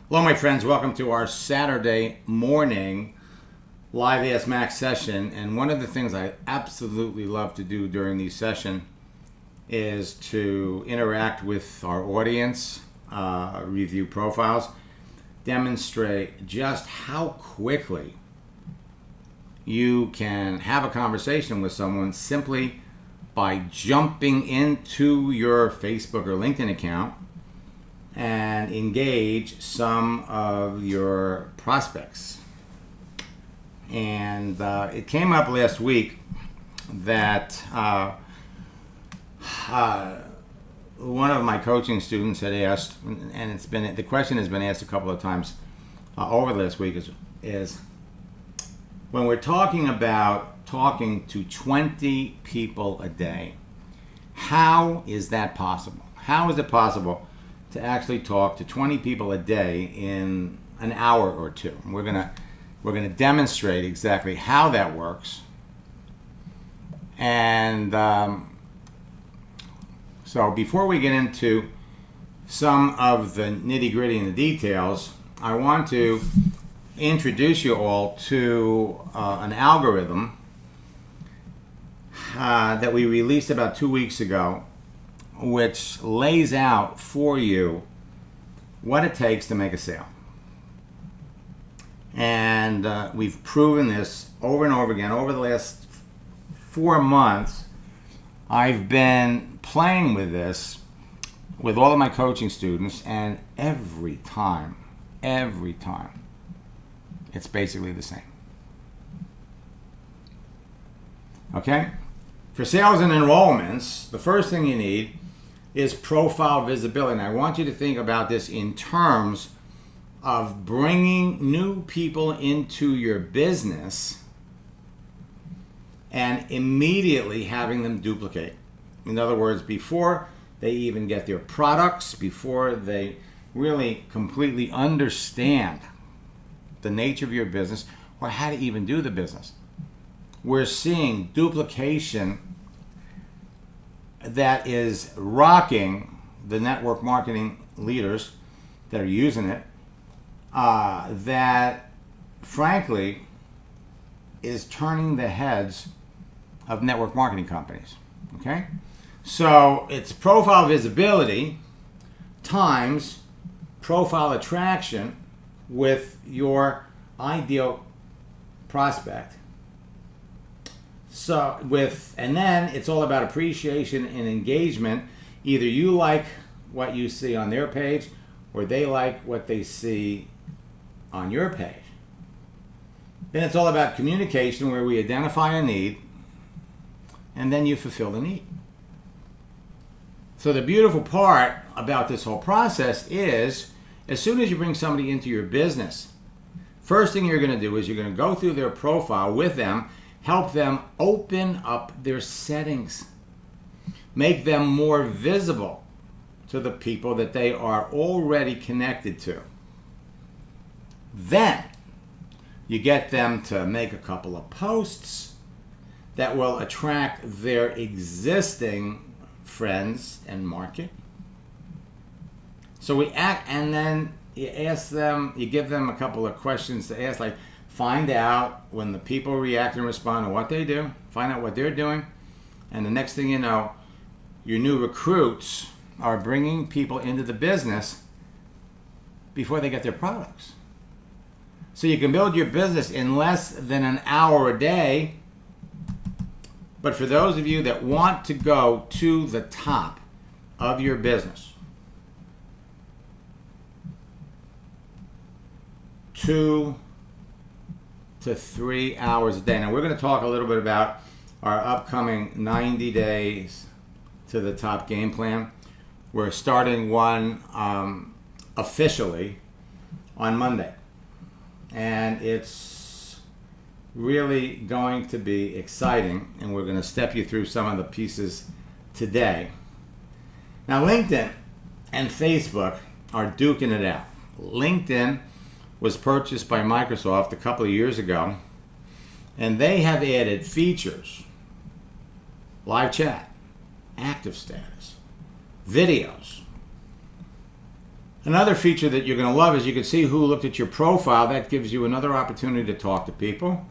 Hello, my friends. Welcome to our Saturday morning live Ask Max session. And one of the things I absolutely love to do during these sessions is to interact with our audience, review profiles, demonstrate just how quickly you can have a conversation with someone simply by jumping into your Facebook or LinkedIn account and engage some of your prospects. And it came up last week that one of my coaching students had asked, and the question has been asked a couple of times over the last week, is when we're talking about talking to 20 people a day, how is that possible? How is it possible to actually talk to 20 people a day in an hour or two? We're gonna demonstrate exactly how that works. And so before we get into some of the nitty-gritty and the details, I want to introduce you all to an algorithm that we released about 2 weeks ago, which lays out for you what it takes to make a sale. And we've proven this over and over again. Over the last 4 months, I've been playing with this with all of my coaching students, and every time, it's basically the same. Okay? For sales and enrollments, the first thing you need is profile visibility. And I want you to think about this in terms of bringing new people into your business and immediately having them duplicate. In other words, before they even get their products, before they really completely understand the nature of your business or how to even do the business, we're seeing duplication that is rocking the network marketing leaders that are using it, that frankly is turning the heads of network marketing companies. Okay? So it's profile visibility times profile attraction with your ideal prospect. And then it's all about appreciation and engagement. Either you like what you see on their page or they like what they see on your page. Then it's all about communication, where we identify a need and then you fulfill the need. So the beautiful part about this whole process is, as soon as you bring somebody into your business, first thing you're going to do is you're going to go through their profile with them, help them open up their settings, make them more visible to the people that they are already connected to. Then you get them to make a couple of posts that will attract their existing friends and market. So and then you ask them, you give them a couple of questions to ask, like, find out when the people react and respond to what they do, find out what they're doing, and the next thing you know, your new recruits are bringing people into the business before they get their products. So you can build your business in less than an hour a day. But for those of you that want to go to the top of your business, 2 to 3 hours a day. Now we're going to talk a little bit about our upcoming 90 days to the top game plan. We're starting one officially on Monday. And it's really going to be exciting, and we're going to step you through some of the pieces today. Now, LinkedIn and Facebook are duking it out. LinkedIn was purchased by Microsoft a couple of years ago, and they have added features, live chat, active status, videos, Another feature that you're going to love is you can see who looked at your profile. That gives you another opportunity to talk to people.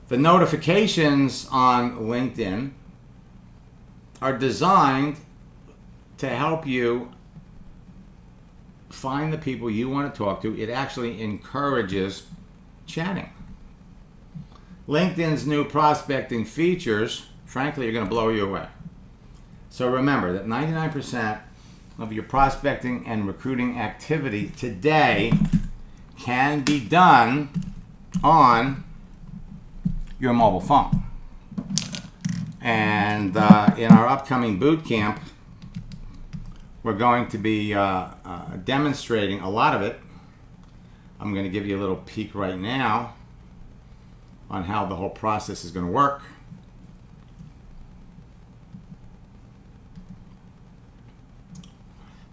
The notifications on LinkedIn are designed to help you find the people you want to talk to. It actually encourages chatting. LinkedIn's new prospecting features, frankly, are going to blow you away. So remember that 99% of your prospecting and recruiting activity today can be done on your mobile phone. And in our upcoming boot camp, we're going to be demonstrating a lot of it. I'm going to give you a little peek right now on how the whole process is going to work.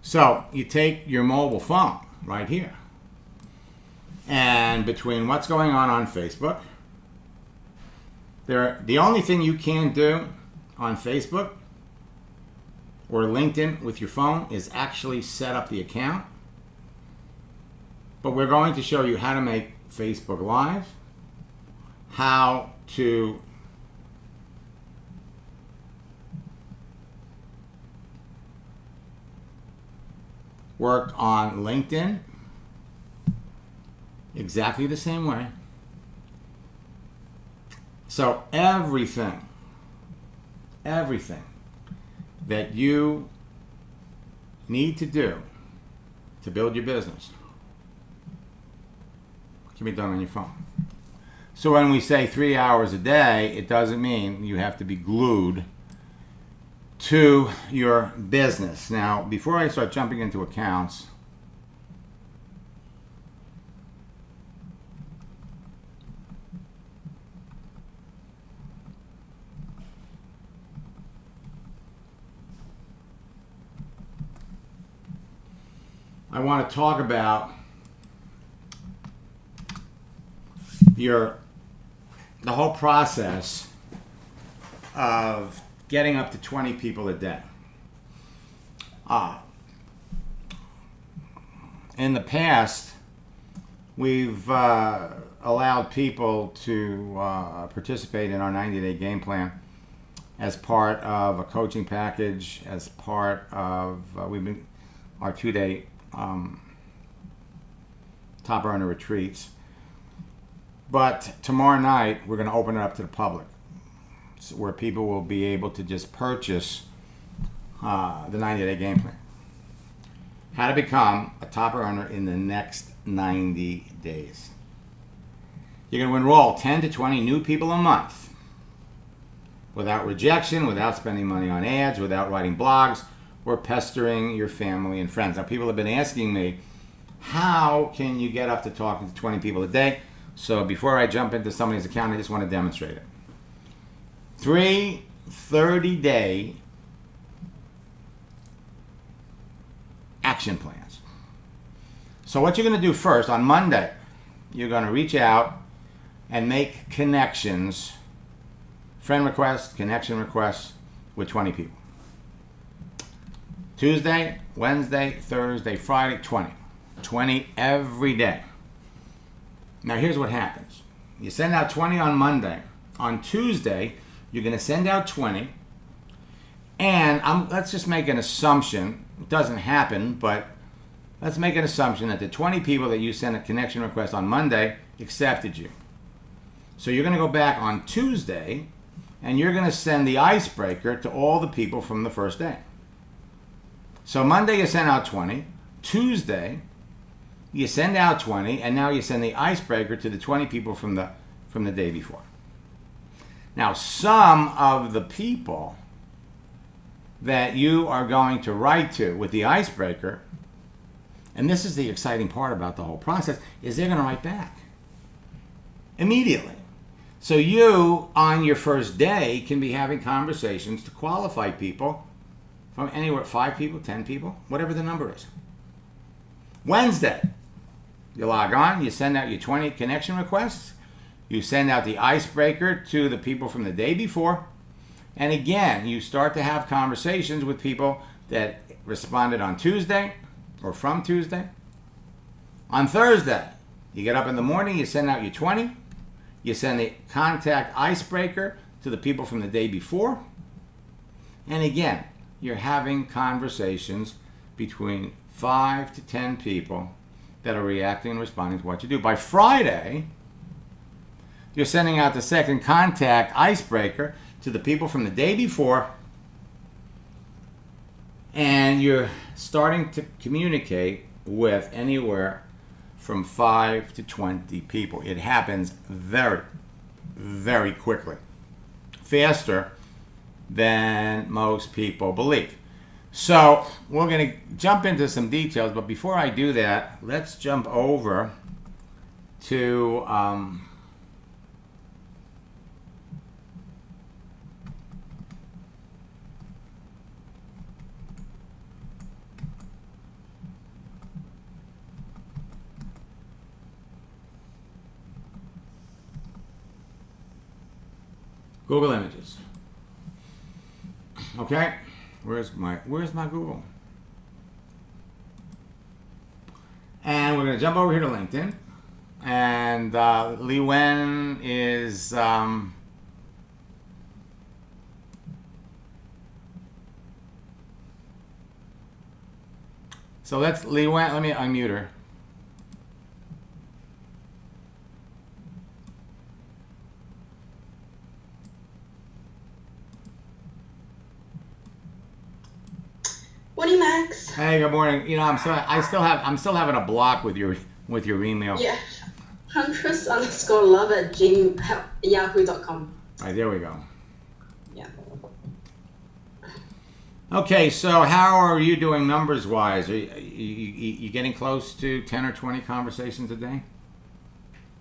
So you take your mobile phone right here, and between what's going on Facebook, the only thing you can do on Facebook or LinkedIn with your phone is actually set up the account. But we're going to show you how to make Facebook Live, how to work on LinkedIn exactly the same way. So everything that you need to do to build your business can be done on your phone. So when we say 3 hours a day, it doesn't mean you have to be glued to your business. Now, before I start jumping into accounts, I want to talk about the whole process of getting up to 20 people a day. In the past, we've allowed people to participate in our 90-day game plan as part of a coaching package, as part of our 2-day top earner retreats. But tomorrow night, we're going to open it up to the public, where people will be able to just purchase the 90-day game plan. How to become a top earner in the next 90 days. You're going to enroll 10 to 20 new people a month without rejection, without spending money on ads, without writing blogs, or pestering your family and friends. Now, people have been asking me, how can you get up to talking to 20 people a day? So before I jump into somebody's account, I just want to demonstrate it. 3 30-day action plans. So what you're going to do first, on Monday, you're going to reach out and make connections, friend requests, connection requests with 20 people. Tuesday, Wednesday, Thursday, Friday, 20. 20 every day. Now here's what happens. You send out 20 on Monday. On Tuesday, you're going to send out 20. And let's just make an assumption. It doesn't happen, but let's make an assumption that the 20 people that you sent a connection request on Monday accepted you. So you're going to go back on Tuesday, and you're going to send the icebreaker to all the people from the first day. So Monday you send out 20. Tuesday you send out 20, and now you send the icebreaker to the 20 people from the day before. Now, some of the people that you are going to write to with the icebreaker, and this is the exciting part about the whole process, is they're going to write back immediately. So you, on your first day, can be having conversations to qualify people from anywhere, 5 people, 10 people, whatever the number is. Wednesday, you log on, you send out your 20 connection requests, you send out the icebreaker to the people from the day before, and again, you start to have conversations with people that responded on Tuesday, or from Tuesday. On Thursday, you get up in the morning, you send out your 20. You send the contact icebreaker to the people from the day before. And again, you're having conversations between 5 to 10 people that are reacting and responding to what you do. By Friday, you're sending out the second contact icebreaker to the people from the day before, and you're starting to communicate with anywhere from 5 to 20 people. It happens very, very quickly, faster than most people believe. So we're going to jump into some details, but before I do that, let's jump over to Google Images. Okay, where's my Google? And we're going to jump over here to LinkedIn. And Li Wen is so let's Li Wen. Let me unmute her. Morning, Max. Hey, good morning. You know, I'm still having a block with your email. Yeah, huntress_love@yahoo.com. All right, there we go. Yeah. Okay, so how are you doing numbers wise? Are you getting close to 10 or 20 conversations a day?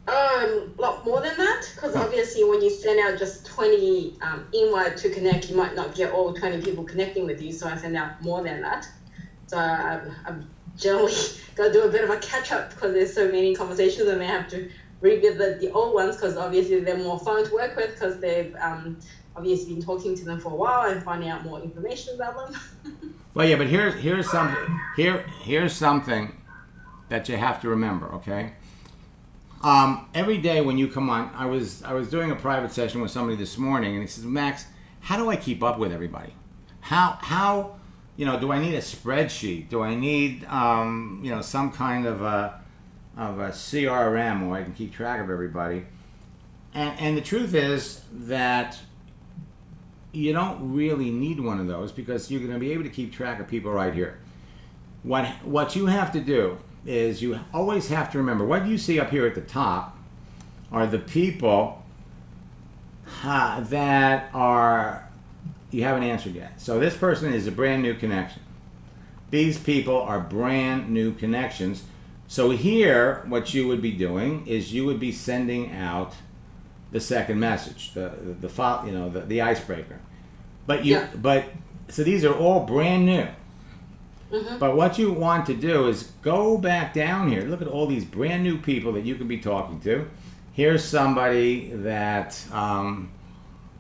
A lot more than that, because obviously when you send out just 20 invite to connect, you might not get all 20 people connecting with you, so I send out more than that. So I've generally got to do a bit of a catch up because there's so many conversations, and I have to revisit the old ones because obviously they're more fun to work with because they've obviously been talking to them for a while and finding out more information about them. Well, yeah, but here's something that you have to remember, okay? Every day when you come on, I was doing a private session with somebody this morning, and he says, Max, how do I keep up with everybody? How do I need a spreadsheet? Do I need some kind of a CRM where I can keep track of everybody? And the truth is that you don't really need one of those because you're going to be able to keep track of people right here. What you have to do is you always have to remember what you see up here at the top are the people that you haven't answered yet. So this person is a brand new connection. These people are brand new connections. So here, what you would be doing is you would be sending out the second message, the icebreaker. So these are all brand new. Mm-hmm. But what you want to do is go back down here. Look at all these brand new people that you could be talking to. Here's somebody that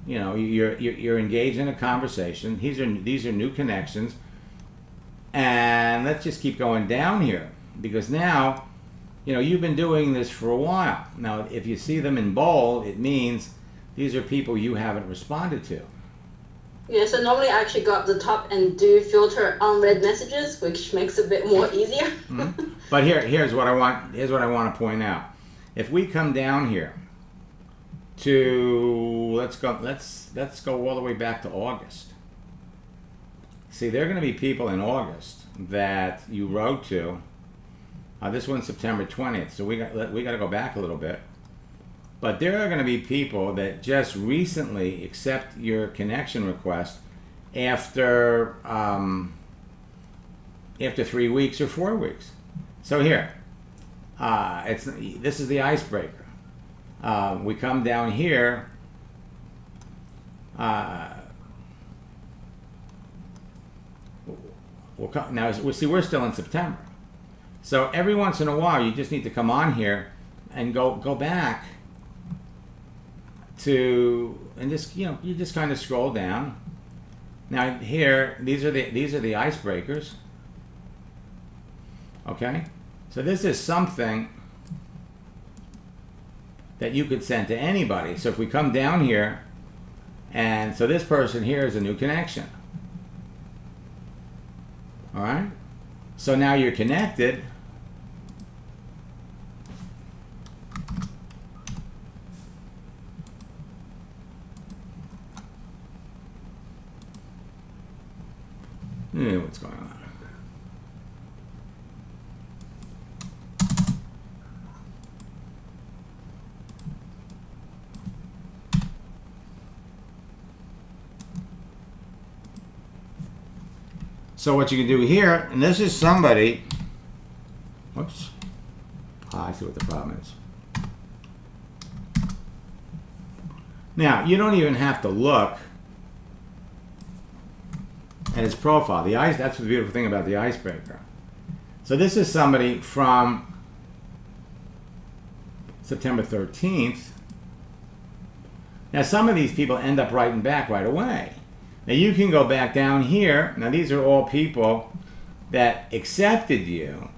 you're engaged in a conversation. These are new connections, and let's just keep going down here because now, you've been doing this for a while. Now, if you see them in bold, it means these are people you haven't responded to. Yeah, so normally I actually go up the top and do filter unread messages, which makes it a bit more easier. Mm-hmm. But here's what I want to point out. If we come down here to let's go all the way back to August. See, there are going to be people in August that you wrote to. This one's September 20th, so we got to go back a little bit. But there are going to be people that just recently accept your connection request after 3 weeks or 4 weeks. So here, this is the icebreaker. We come down here. We're still in September. So every once in a while, you just need to come on here and go back and just you just kind of scroll down. Now here, these are the icebreakers. Okay? So this is something that you could send to anybody. So if we come down here, and so this person here is a new connection. All right? So now you're connected. What's going on? So what you can do here, and this is somebody, whoops, I see what the problem is. Now, you don't even have to look at his profile. That's the beautiful thing about the icebreaker. So this is somebody from September 13th. Now some of these people end up writing back right away. Now you can go back down here. Now these are all people that accepted you,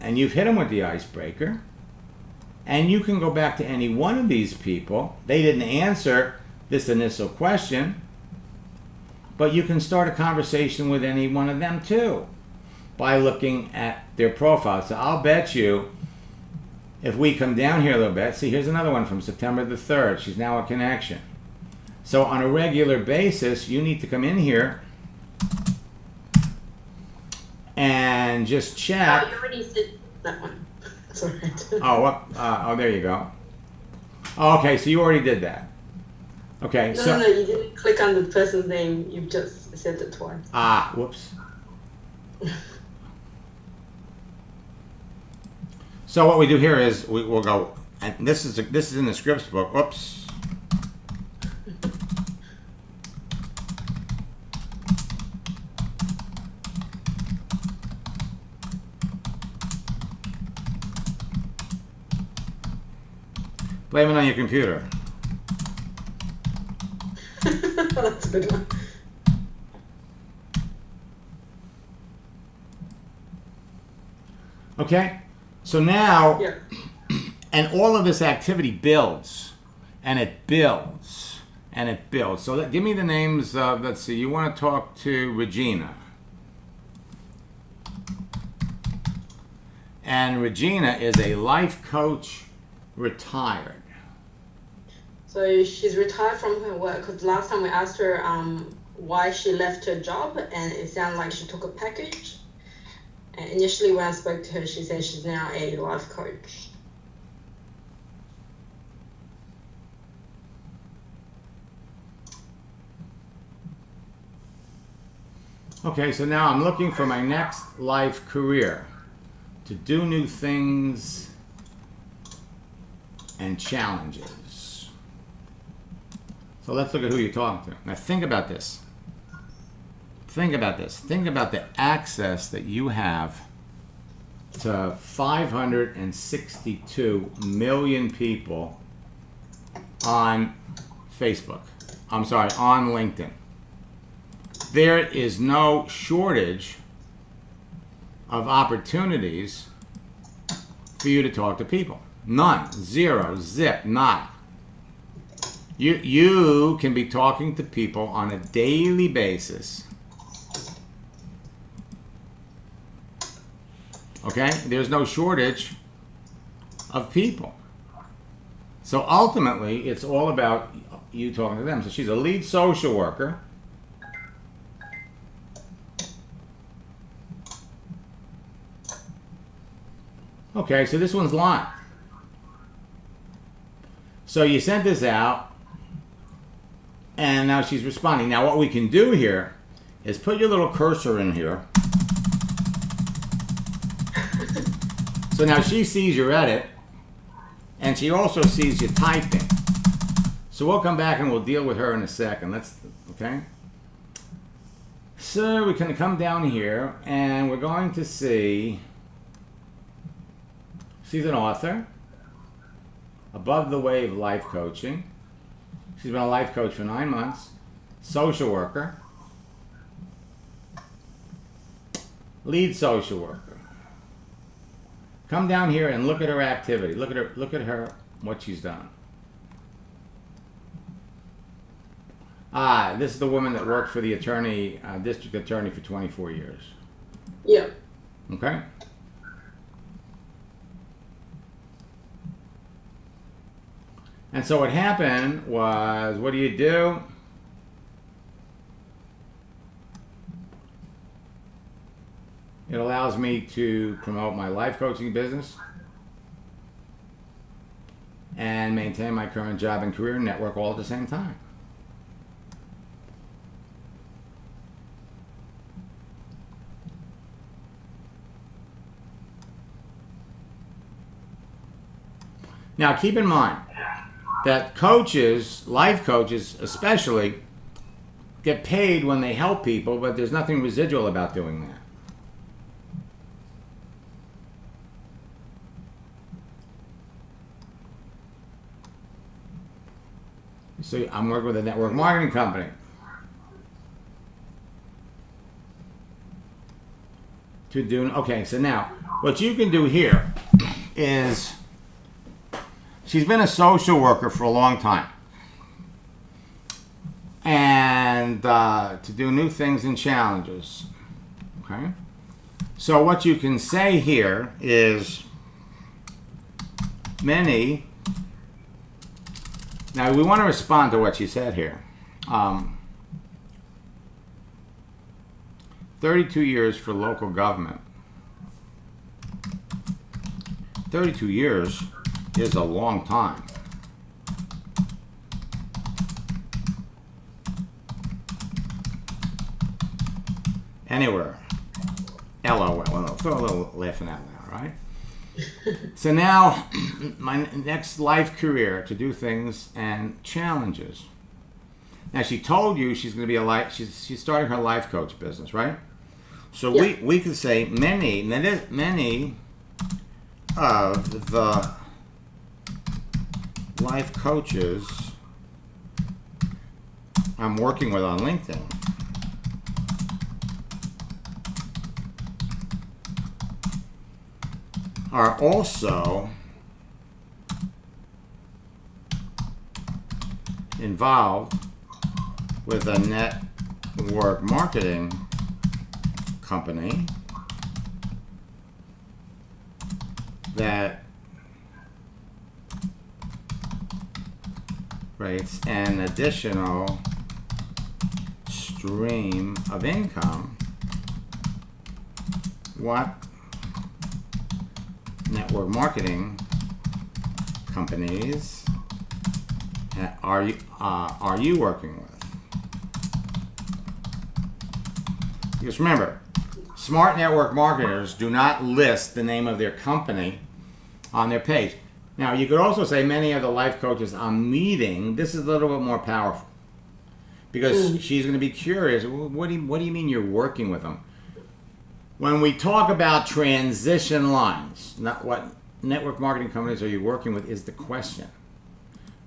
and you've hit them with the icebreaker. And you can go back to any one of these people. They didn't answer this initial question, but you can start a conversation with any one of them too by looking at their profile. So I'll bet you, if we come down here a little bit, see, here's another one from September the 3rd. She's now a connection. So on a regular basis, you need to come in here and just check. Oh, you already said that one. That's all right. Oh, there you go. Oh, okay, so you already did that. Okay, No, you didn't click on the person's name. You just said it twice. Ah, whoops. So what we do here is we'll go, and this is in the scripts book. Whoops. Blame it on your computer. That's a good one. Okay, so now, Yeah. and all of this activity builds, and it builds, and it builds. So give me the names of, let's see, you want to talk to Regina. And Regina is a life coach, retired. So she's retired from her work because last time we asked her why she left her job, and it sounded like she took a package. And initially when I spoke to her, she said she's now a life coach. Okay, so now I'm looking for my next life career, to do new things and challenges. So let's look at who you're talking to. Now think about this. Think about this. Think about the access that you have to 562 million people on Facebook. I'm sorry, on LinkedIn. There is no shortage of opportunities for you to talk to people. None. Zero. Zip. Not. You can be talking to people on a daily basis. Okay? There's no shortage of people. So ultimately, it's all about you talking to them. So she's a lead social worker. Okay, so this one's live. So you sent this out, and now she's responding. Now what we can do here is put your little cursor in here. So now she sees your edit, and she also sees you typing. So we'll come back and we'll deal with her in a second. Okay? So we can come down here, and we're going to see, she's an author, Above the Wave Life Coaching. She's been a life coach for 9 months, social worker, lead social worker. Come down here and look at her activity. Look at her, what she's done. This is the woman that worked for the attorney, district attorney for 24 years. Yeah. Okay? And so what happened was, what do? It allows me to promote my life coaching business and maintain my current job and career network all at the same time. Now keep in mind that coaches, life coaches especially, get paid when they help people, but there's nothing residual about doing that. So I'm working with a network marketing company to do, okay, so now what you can do here is, she's been a social worker for a long time, and to do new things and challenges. Okay, so what you can say here is many. Now we want to respond to what she said here. 32 years for local government. 32 years is a long time. Anywhere. LOL. Well, throw a little laughing out loud, right? So now, my next life career, to do things and challenges. Now she told you she's going to be she's starting her life coach business, right? So yeah. we could say many of the life coaches I'm working with on LinkedIn are also involved with a network marketing company that creates an additional stream of income. What network marketing companies are you working with? Because remember, smart network marketers do not list the name of their company on their page. Now, you could also say many of the life coaches I'm meeting. This is a little bit more powerful because she's going to be curious. What do you mean you're working with them? When we talk about transition lines, not what network marketing companies are you working with is the question.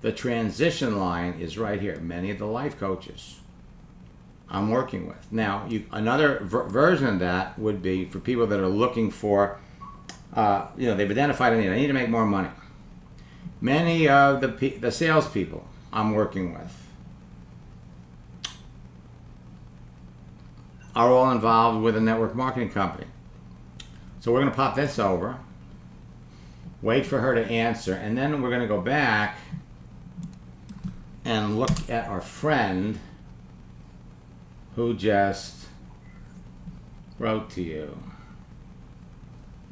The transition line is right here. Many of the life coaches I'm working with. Now, another version of that would be for people that are looking for, they've identified a need. I need to make more money. Many of the salespeople I'm working with are all involved with a network marketing company. So we're going to pop this over, wait for her to answer, and then we're going to go back and look at our friend who just wrote to you.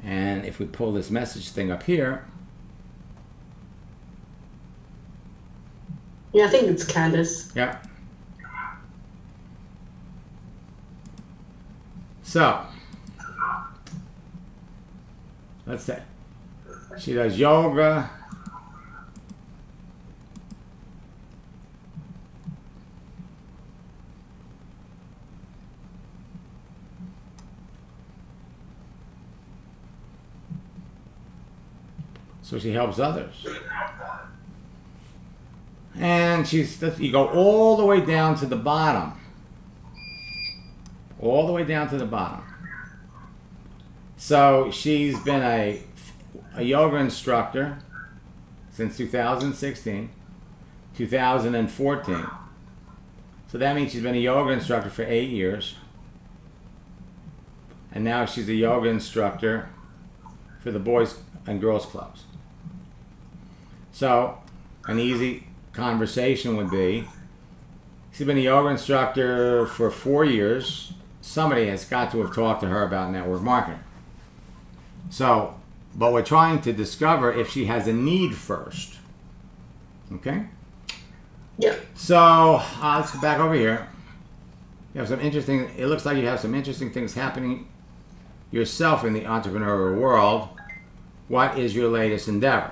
And if we pull this message thing up here. Yeah, I think it's Candace. Yeah. So, let's say she does yoga. So she helps others. And you go all the way down to the bottom. All the way down to the bottom. So she's been a yoga instructor since 2016, 2014. So that means she's been a yoga instructor for 8 years. And now she's a yoga instructor for the boys and girls clubs. So an easy conversation would be, she's been a yoga instructor for 4 years. Somebody has got to have talked to her about network marketing. So, but we're trying to discover if she has a need first. Okay? Yeah. So, let's go back over here. You have some interesting, it looks like you have some interesting things happening yourself in the entrepreneurial world. What is your latest endeavor?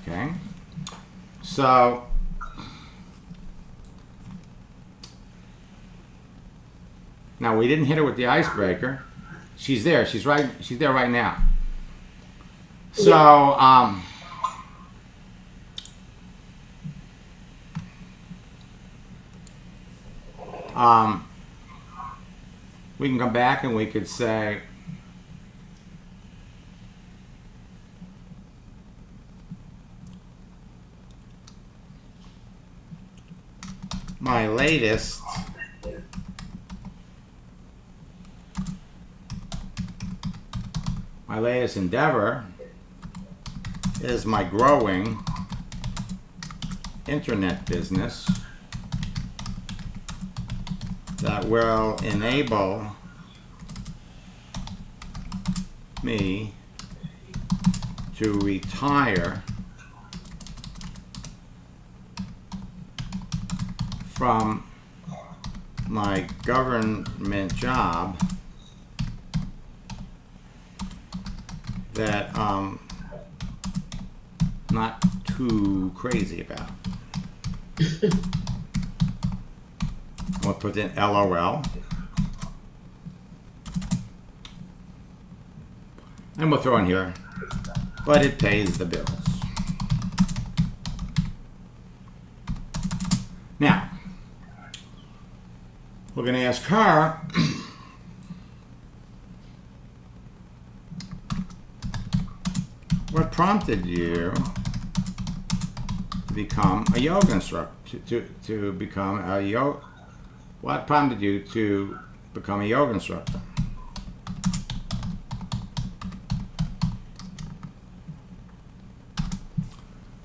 Okay? So, now we didn't hit her with the icebreaker. She's there. She's there right now. So, we can come back and we could say, my latest endeavor is my growing internet business that will enable me to retire from my government job that I'm not too crazy about. We'll put in LOL. And we'll throw in here, but it pays the bills. Now, we're going to ask her what prompted you to become a yoga instructor, to become a yoga, what prompted you to become a yoga instructor?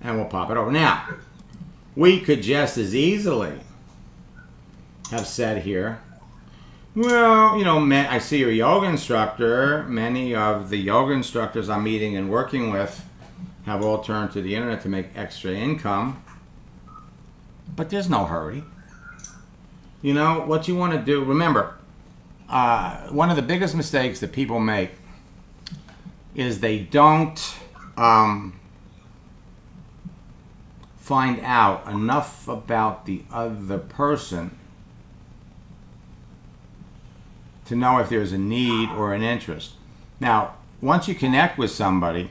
And we'll pop it over. Now, we could just as easily have said here, well, you know, I see you're a yoga instructor. Many of the yoga instructors I'm meeting and working with have all turned to the internet to make extra income. But there's no hurry. You know, what you want to do, remember, one of the biggest mistakes that people make is they don't find out enough about the other person to know if there's a need or an interest. Now, once you connect with somebody,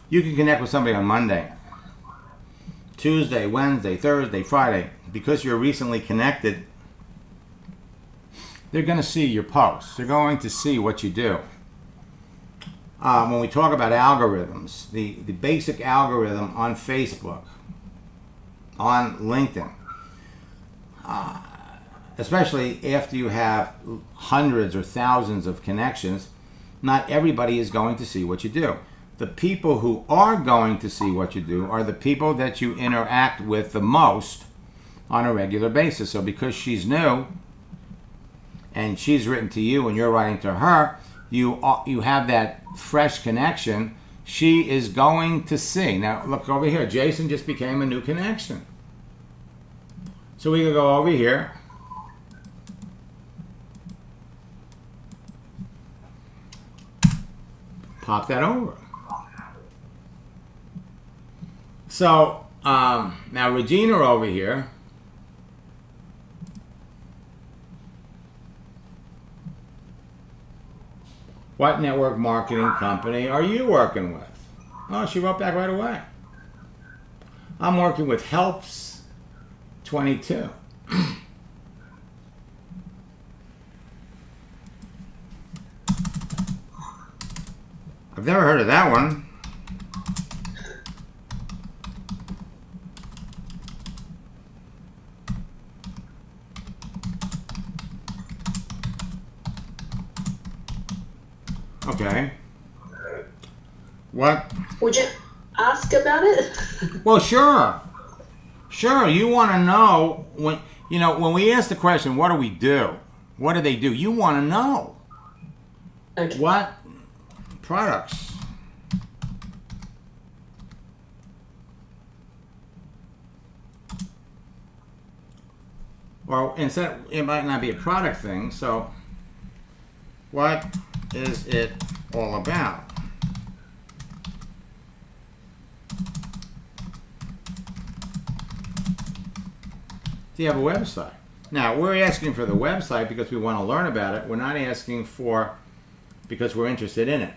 you can connect with somebody on Monday, Tuesday, Wednesday, Thursday, Friday. Because you're recently connected, they're going to see your posts. They're going to see what you do. When we talk about algorithms, the basic algorithm on Facebook, on LinkedIn, especially after you have hundreds or thousands of connections, not everybody is going to see what you do. The people who are going to see what you do are the people that you interact with the most on a regular basis. So because she's new and she's written to you and you're writing to her, you have that fresh connection. She is going to see. Now look over here. Jason just became a new connection. So we can go over here. Pop that over. So now Regina over here. What network marketing company are you working with? Oh, she wrote back right away. I'm working with Helps 22. I've never heard of that one. Okay. What? Would you ask about it? Well, sure. Sure. You want to know when we ask the question, what do we do? What do they do? You want to know. Okay. What products? Well, instead, it might not be a product thing, so what is it all about? Do you have a website? Now, we're asking for the website because we want to learn about it. We're not asking for because we're interested in it.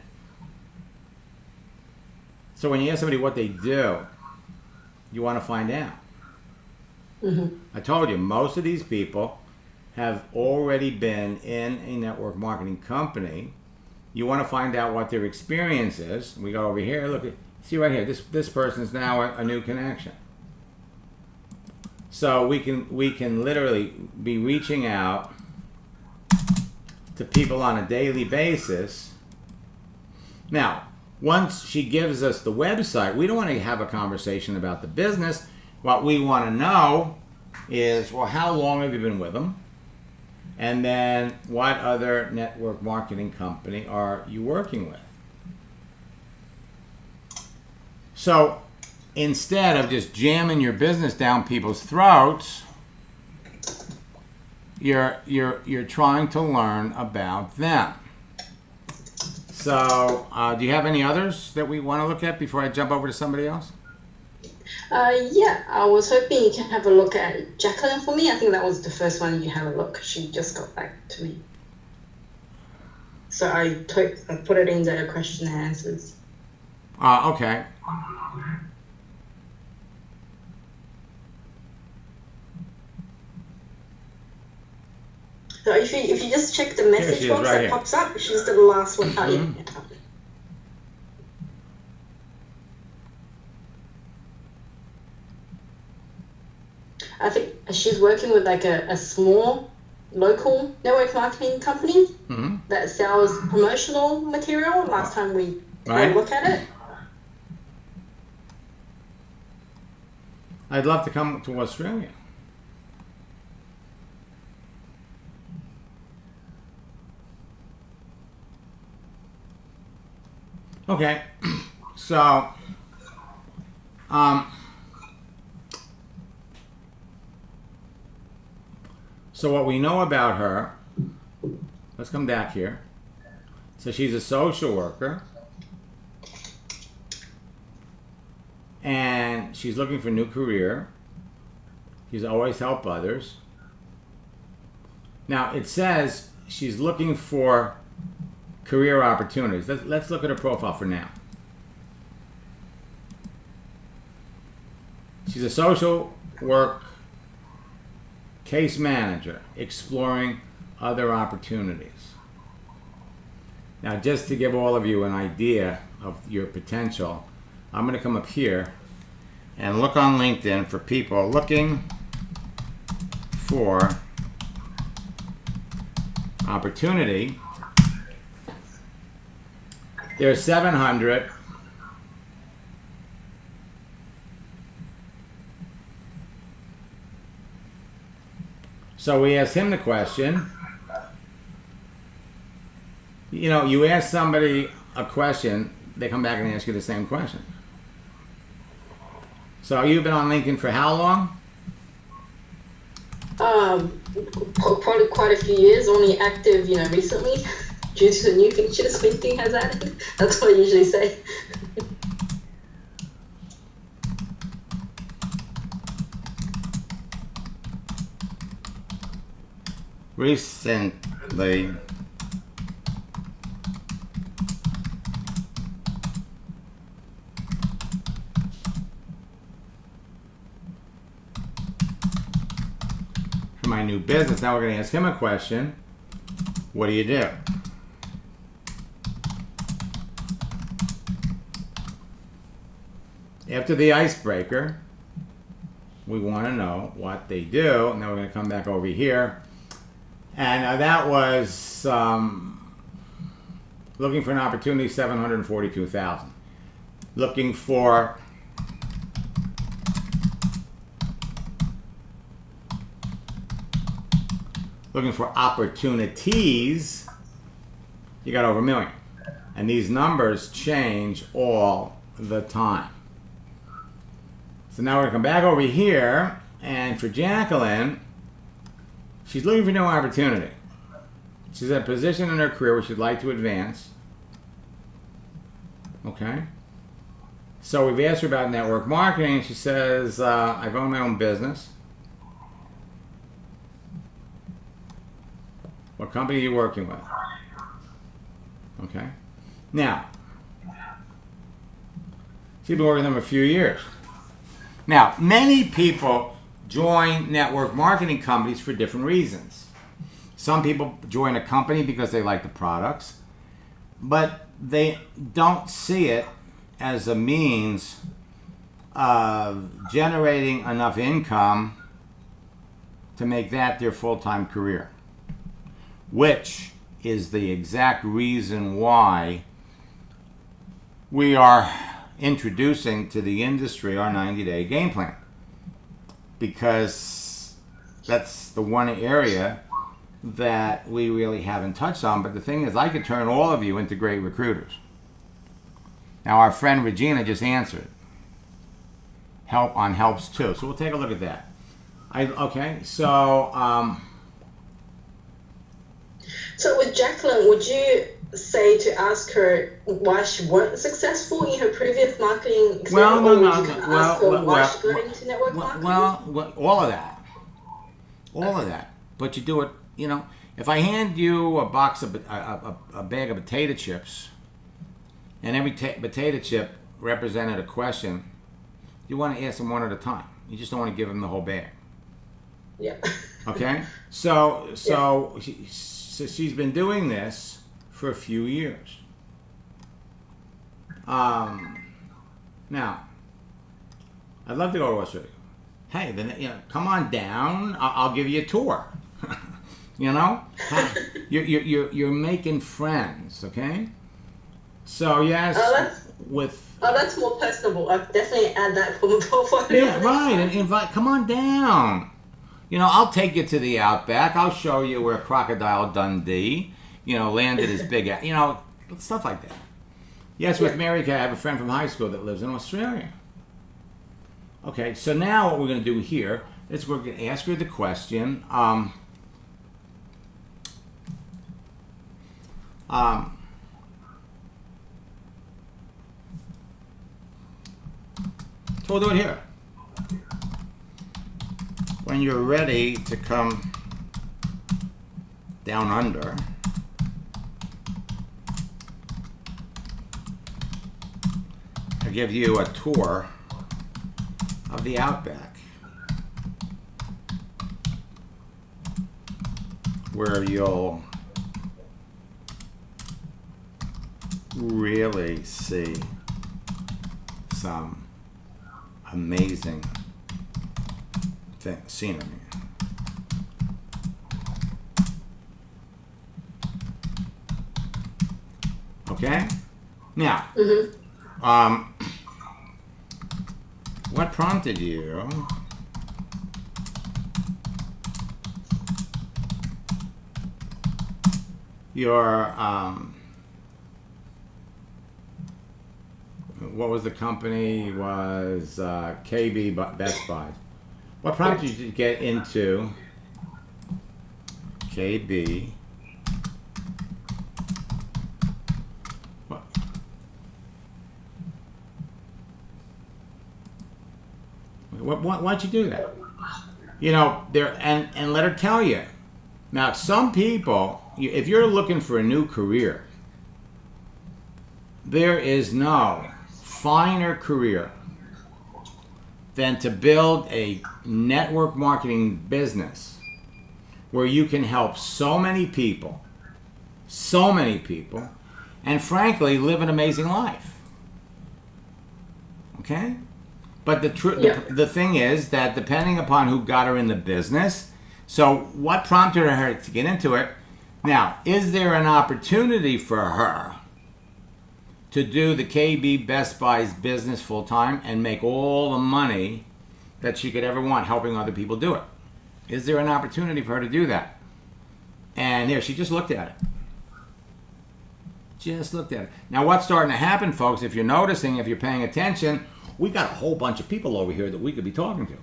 So when you ask somebody what they do, you want to find out. Mm-hmm. I told you, most of these people have already been in a network marketing company. You want to find out what their experience is. We go over here, look at, see right here, this person's now a new connection. So we can literally be reaching out to people on a daily basis. Now, once she gives us the website, we don't want to have a conversation about the business. What we want to know is, well, how long have you been with them? And then what other network marketing company are you working with? So instead of just jamming your business down people's throats, you're trying to learn about them. So do you have any others that we want to look at before I jump over to somebody else? Yeah, I was hoping you can have a look at Jacqueline for me. I think that was the first one you had a look. She just got back to me. So I put it in the question and answers. Okay. So if you just check the message box right that here. pops up, she's the last one. Oh, Mm-hmm. yeah. I think she's working with like a small local network marketing company Mm-hmm. that sells promotional material. Last time we had a look at it. I'd love to come to Australia. Okay, so so what we know about her, let's come back here. So she's a social worker and she's looking for a new career. She's always helped others. Now it says she's looking for career opportunities. Let's look at her profile for now. She's a social work case manager exploring other opportunities. Now, just to give all of you an idea of your potential, I'm going to come up here and look on LinkedIn for people looking for opportunity. There's 700. So we asked him the question. You know, you ask somebody a question, they come back and ask you the same question. So you've been on LinkedIn for how long? Probably quite a few years. Only active, recently, due to the new features LinkedIn has added. That's what I usually say. Recently. For my new business. Now we're going to ask him a question. What do you do? after the icebreaker, we want to know what they do. And then we're going to come back over here. And that was looking for an opportunity, 742,000. Looking for opportunities, you got over $1 million. And these numbers change all the time. So now we're going to come back over here, and for Jacqueline, she's looking for no opportunity. She's at a position in her career where she'd like to advance. Okay? So we've asked her about network marketing, and she says, I've owned my own business. What company are you working with? Okay. Now, she's been working with them a few years. Now, many people join network marketing companies for different reasons. Some people join a company because they like the products, but they don't see it as a means of generating enough income to make that their full-time career, which is the exact reason why we are introducing to the industry our 90-day game plan, because that's the one area that we really haven't touched on. But the thing is, I could turn all of you into great recruiters. Now, our friend Regina just answered helps too, so we'll take a look at that. So with Jacqueline, would you say to ask her why she wasn't successful in her previous marketing experience? Or would you kind of ask her why she got into network marketing? All of that. But you do it, if I hand you a bag of potato chips, and every potato chip represented a question, you want to ask them one at a time. You just don't want to give them the whole bag. Yeah. Okay? So she's been doing this for a few years. Now, I'd love to go to Australia. Hey, then come on down. I'll give you a tour. You're making friends, okay? So yes, that's more personable. I'll definitely add that for my portfolio. Yeah, right. And invite. Come on down. I'll take you to the outback. I'll show you where Crocodile Dundee, landed his big, stuff like that. Yes, with Mary Kay, I have a friend from high school that lives in Australia. Okay, so now what we're going to do here is we're going to ask her the question. So we'll do it here. When you're ready to come down under, I give you a tour of the outback, where you'll really see some amazing scenery. Okay? Now, what prompted you what was the company? Was KB Best Buy. What prompted you to get into KB? Why'd you do that? And let her tell you. Now, some people, if you're looking for a new career, there is no finer career than to build a network marketing business where you can help so many people, and frankly, live an amazing life. Okay? But Yeah. the thing is that depending upon who got her in the business, so what prompted her to get into it? Now, is there an opportunity for her to do the KB Best Buy's business full time and make all the money that she could ever want helping other people do it? Is there an opportunity for her to do that? And here, she just looked at it. Just looked at it. Now, what's starting to happen, folks, if you're noticing, if you're paying attention, we got a whole bunch of people over here that we could be talking to.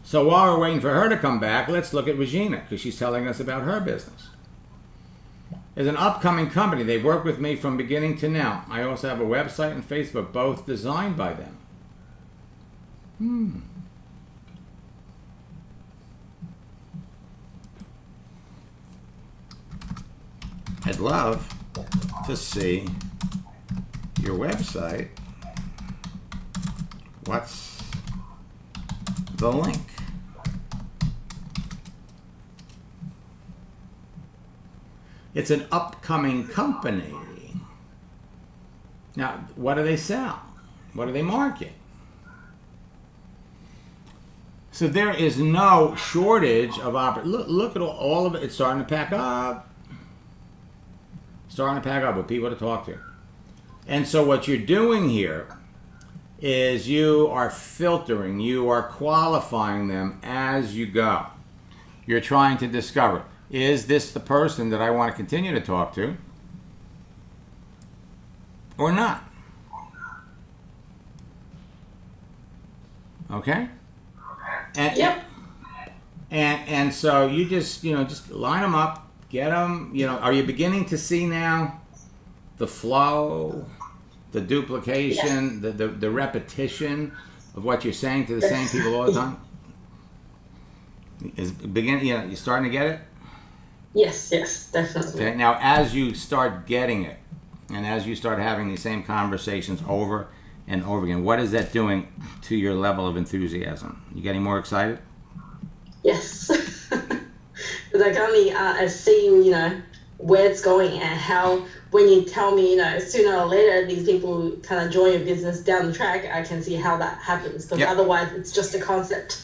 So while we're waiting for her to come back, let's look at Regina, because she's telling us about her business. There's an upcoming company. They've worked with me from beginning to now. I also have a website and Facebook, both designed by them. I'd love to see your website. What's the link? It's an upcoming company. Now, what do they sell? What do they market? So there is no shortage of look at all of it. It's starting to pack up. Starting to pack up with people to talk to. And so what you're doing here is you are filtering, you are qualifying them as you go. You're trying to discover, is this the person that I want to continue to talk to or not? Okay? And, Yep. And so you just line them up. Get them, are you beginning to see now the flow, the duplication, the repetition of what you're saying to the same people all the time? You're starting to get it? Yes, definitely. Okay, now as you start getting it, and as you start having these same conversations over and over again, what is that doing to your level of enthusiasm? You getting more excited? Yes. Because I can only see, where it's going and how, when you tell me, sooner or later these people kind of join your business down the track, I can see how that happens. Because otherwise it's just a concept.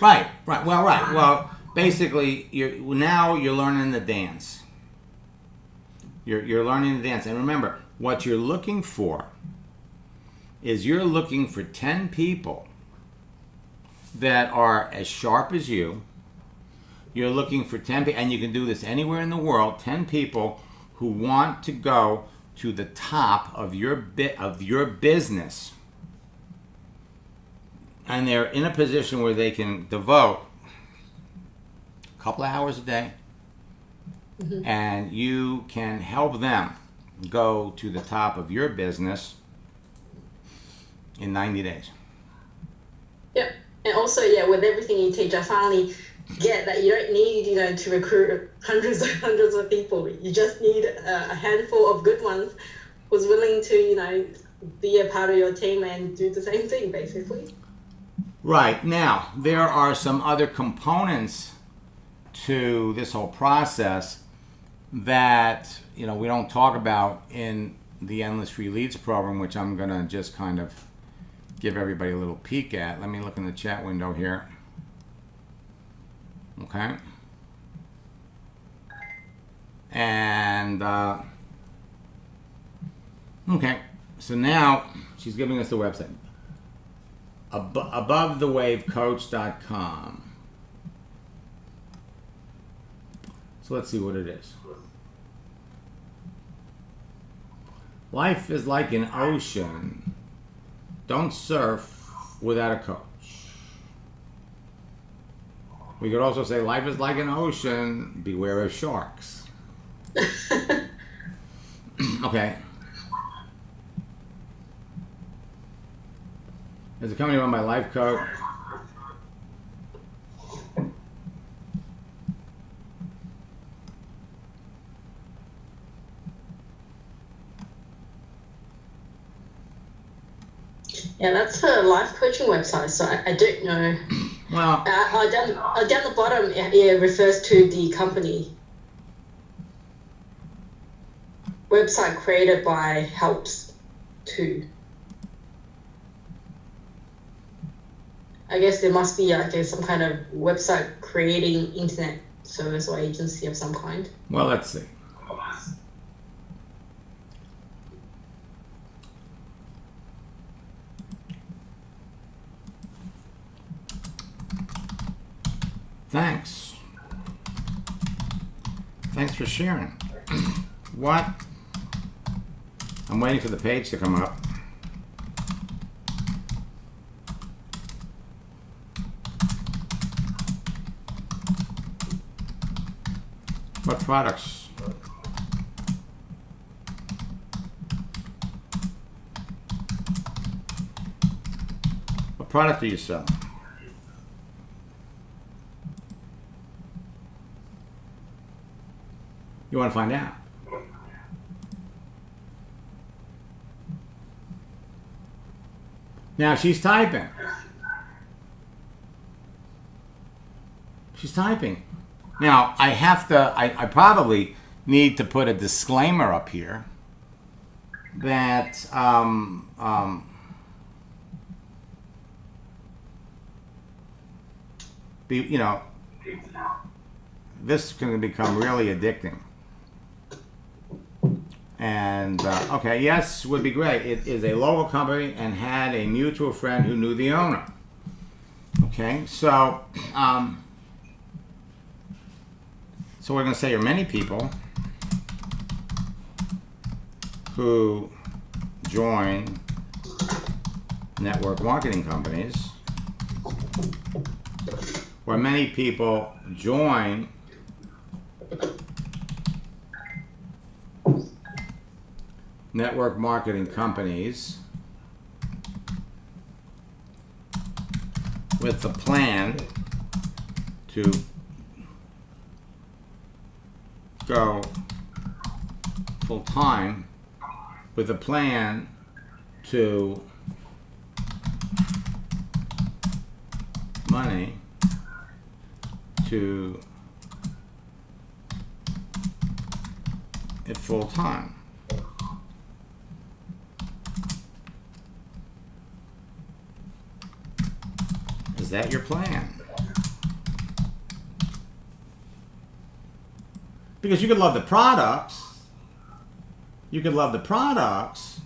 Right. Well, basically, you're learning the dance. You're learning the dance. And remember, what you're looking for is you're looking for 10 people that are as sharp as you. You're looking for 10 people, and you can do this anywhere in the world, 10 people who want to go to the top of your business. And they're in a position where they can devote a couple of hours a day, and you can help them go to the top of your business in 90 days. Yep. And also, with everything you teach, I finally get that you don't need, to recruit hundreds of people. You just need a handful of good ones who's willing to, be a part of your team and do the same thing, basically. Right. Now, there are some other components to this whole process that, we don't talk about in the Endless Free Leads program, which I'm going to just kind of give everybody a little peek at. Let me look in the chat window here. Okay. And, okay. So now she's giving us the website. AboveTheWaveCoach.com. So let's see what it is. Life is like an ocean. Don't surf without a coach. We could also say life is like an ocean. Beware of sharks. Okay. There's a company run by Life Coach. Yeah, that's a life coaching website, so I don't know. Well, down the bottom, it refers to the company. Website created by helps to. I guess there must be some kind of website creating internet service or agency of some kind. Well, let's see. Thanks. Thanks for sharing. What? I'm waiting for the page to come up. What products? What product do you sell? You want to find out? Now she's typing. She's typing. Now I have to, I probably need to put a disclaimer up here that you know, this is going to become really addicting. And okay, yes, would be great. It is a local company and had a mutual friend who knew the owner. Okay, so so we're going to say there are many people who join network marketing companies, or many people join network marketing companies with the plan to go full-time, with a plan to money to it full-time. Is that your plan? Because you could love the products. You could love the products.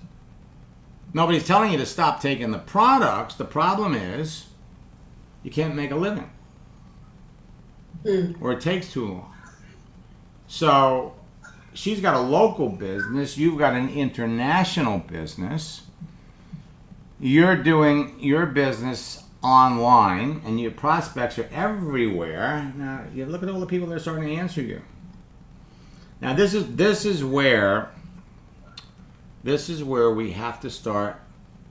Nobody's telling you to stop taking the products. The problem is you can't make a living. Or it takes too long. So she's got a local business. You've got an international business. You're doing your business online, and your prospects are everywhere. Now you look at all the people that are starting to answer you. Now this is where we have to start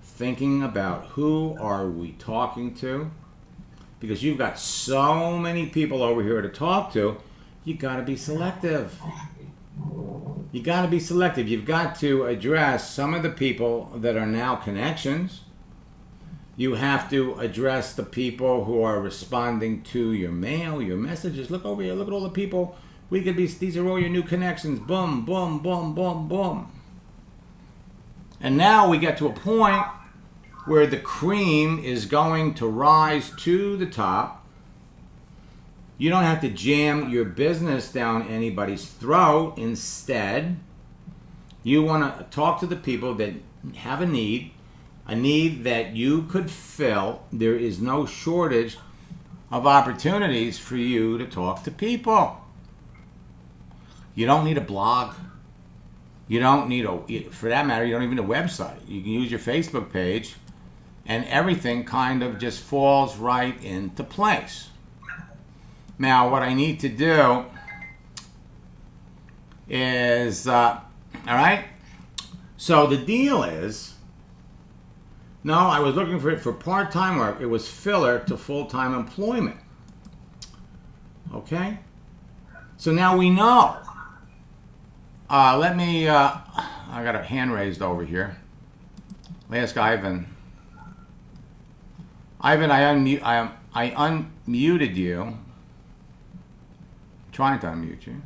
thinking about who are we talking to, because you've got so many people over here to talk to. You got to be selective. You got to be selective. You've got to address some of the people that are now connections. You have to address the people who are responding to your mail, your messages. Look over here. Look at all the people. We could be. These are all your new connections. Boom, boom, boom, boom, boom. And now we get to a point where the cream is going to rise to the top. You don't have to jam your business down anybody's throat. Instead, you want to talk to the people that have a need that you could fill. There is no shortage of opportunities for you to talk to people. You don't need a blog. You don't need for that matter, you don't even need a website. You can use your Facebook page, and everything kind of just falls right into place. Now, what I need to do is, all right, so the deal is, no, I was looking for it for part-time work. It was filler to full-time employment. Okay? So now we know. I got a hand raised over here. Let's ask Ivan. Ivan, I unmuted you. I'm trying to unmute you.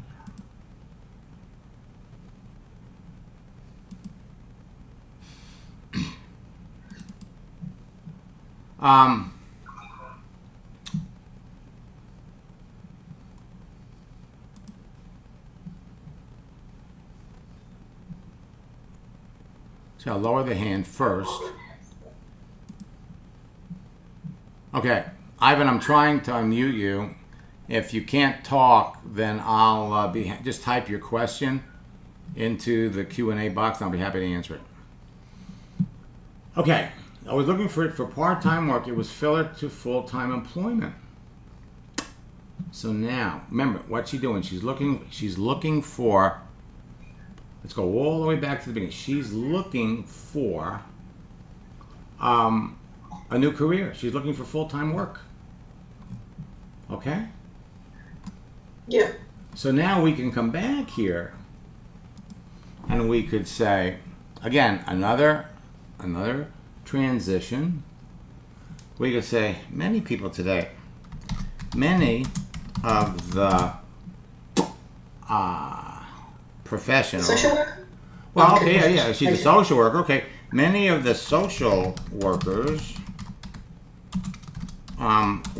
So I'll lower the hand first. Okay, Ivan, I'm trying to unmute you. If you can't talk, then I'll just type your question into the Q&A box, and I'll be happy to answer it. Okay, I was looking for part-time work. It was filler to full-time employment. So now, remember, what's she doing? She's looking for, let's go all the way back to the beginning. She's looking for a new career. She's looking for full-time work. Okay? Yeah. So now we can come back here and we could say, again, another transition. We could say, many people today, many of the professionals. Social work? Well, okay, yeah, she's a social worker. Okay, many of the social workers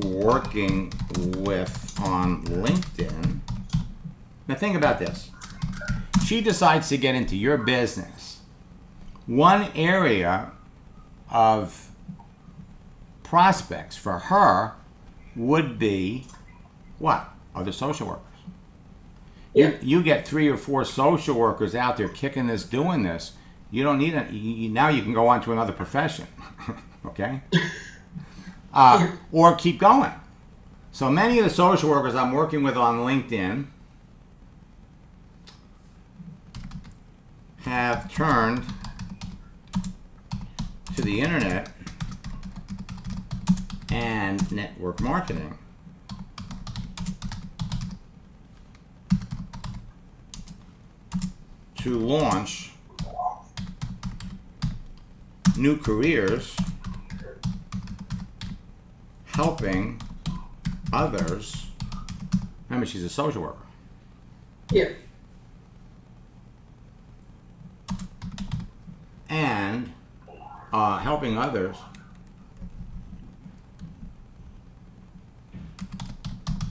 working with on LinkedIn. Now think about this. She decides to get into your business. One area of prospects for her would be what? Other social workers. Yeah. You get 3 or 4 social workers out there kicking this, doing this. You don't need it. Now you can go on to another profession. Okay? Or keep going. So many of the social workers I'm working with on LinkedIn have turned to the internet and network marketing to launch new careers, helping others. Remember, she's a social worker. Yeah. And helping others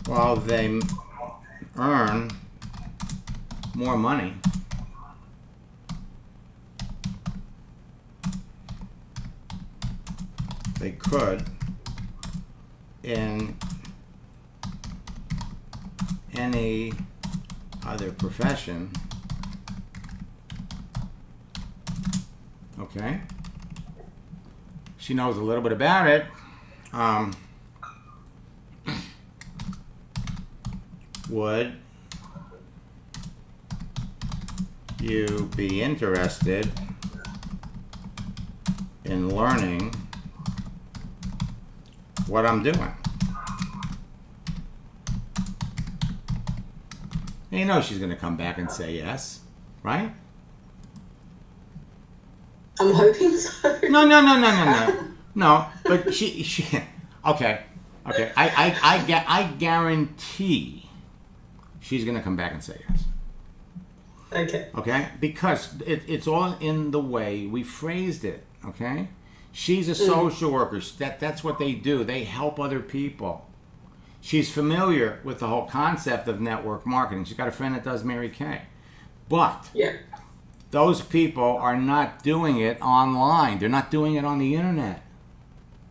while they earn more money they could in any other profession. Okay. She knows a little bit about it. Would you be interested in learning what I'm doing? And you know she's going to come back and say yes, right? I'm hoping so. No, but she okay. I guarantee she's going to come back and say yes. Okay? Because it's all in the way we phrased it, okay? She's a social worker. That's what they do. They help other people. She's familiar with the whole concept of network marketing. She's got a friend that does Mary Kay. But those people are not doing it online. They're not doing it on the internet.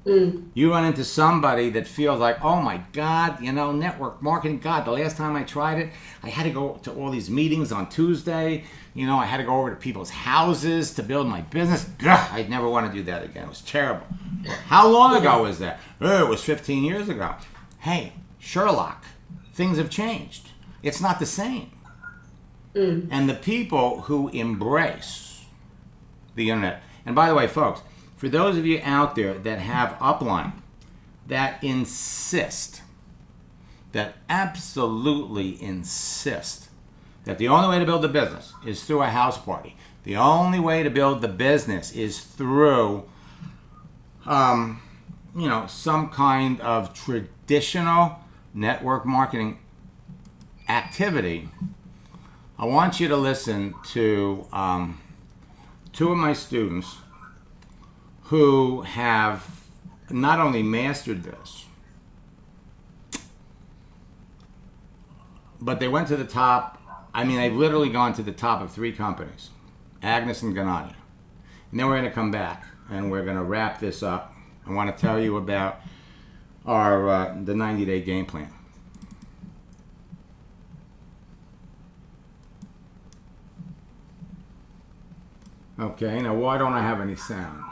You run into somebody that feels like, oh my God, network marketing. God, the last time I tried it, I had to go to all these meetings on Tuesday. I had to go over to people's houses to build my business. Gah, I'd never want to do that again. It was terrible. How long ago was that? Oh, it was 15 years ago. Hey, Sherlock, things have changed. It's not the same. And the people who embrace the internet, and by the way, folks, for those of you out there that have upline, that insist, that absolutely insist that the only way to build a business is through a house party. The only way to build the business is through, some kind of traditional network marketing activity. I want you to listen to 2 of my students who have not only mastered this, but they went to the top. I mean, they've literally gone to the top of 3 companies, Agnes and Gennady. And then we're going to come back and we're going to wrap this up. I want to tell you about our the 90-day game plan. Okay, now why don't I have any sound?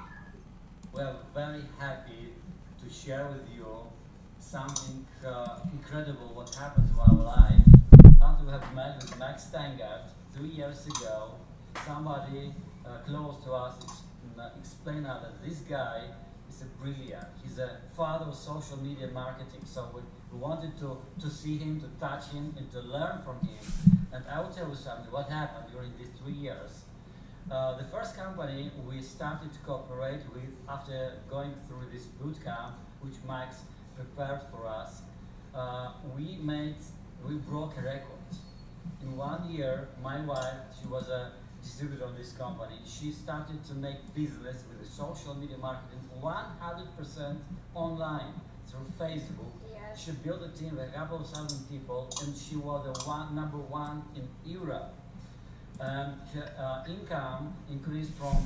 We're very happy to share with you something incredible what happened to our life. After we have met with Max Steingart 3 years ago, somebody close to us explained us that this guy is a brilliant. He's a father of social media marketing. So we wanted to see him, to touch him, and to learn from him. And I will tell you something, what happened during these 3 years. The first company we started to cooperate with after going through this boot camp, which Max prepared for us, we broke a record. In 1 year, my wife, she was a distributor of this company, she started to make business with the social media marketing 100% online through Facebook. Yes. She built a team with a couple of thousand people, and she was the number one in Europe. And her income increased from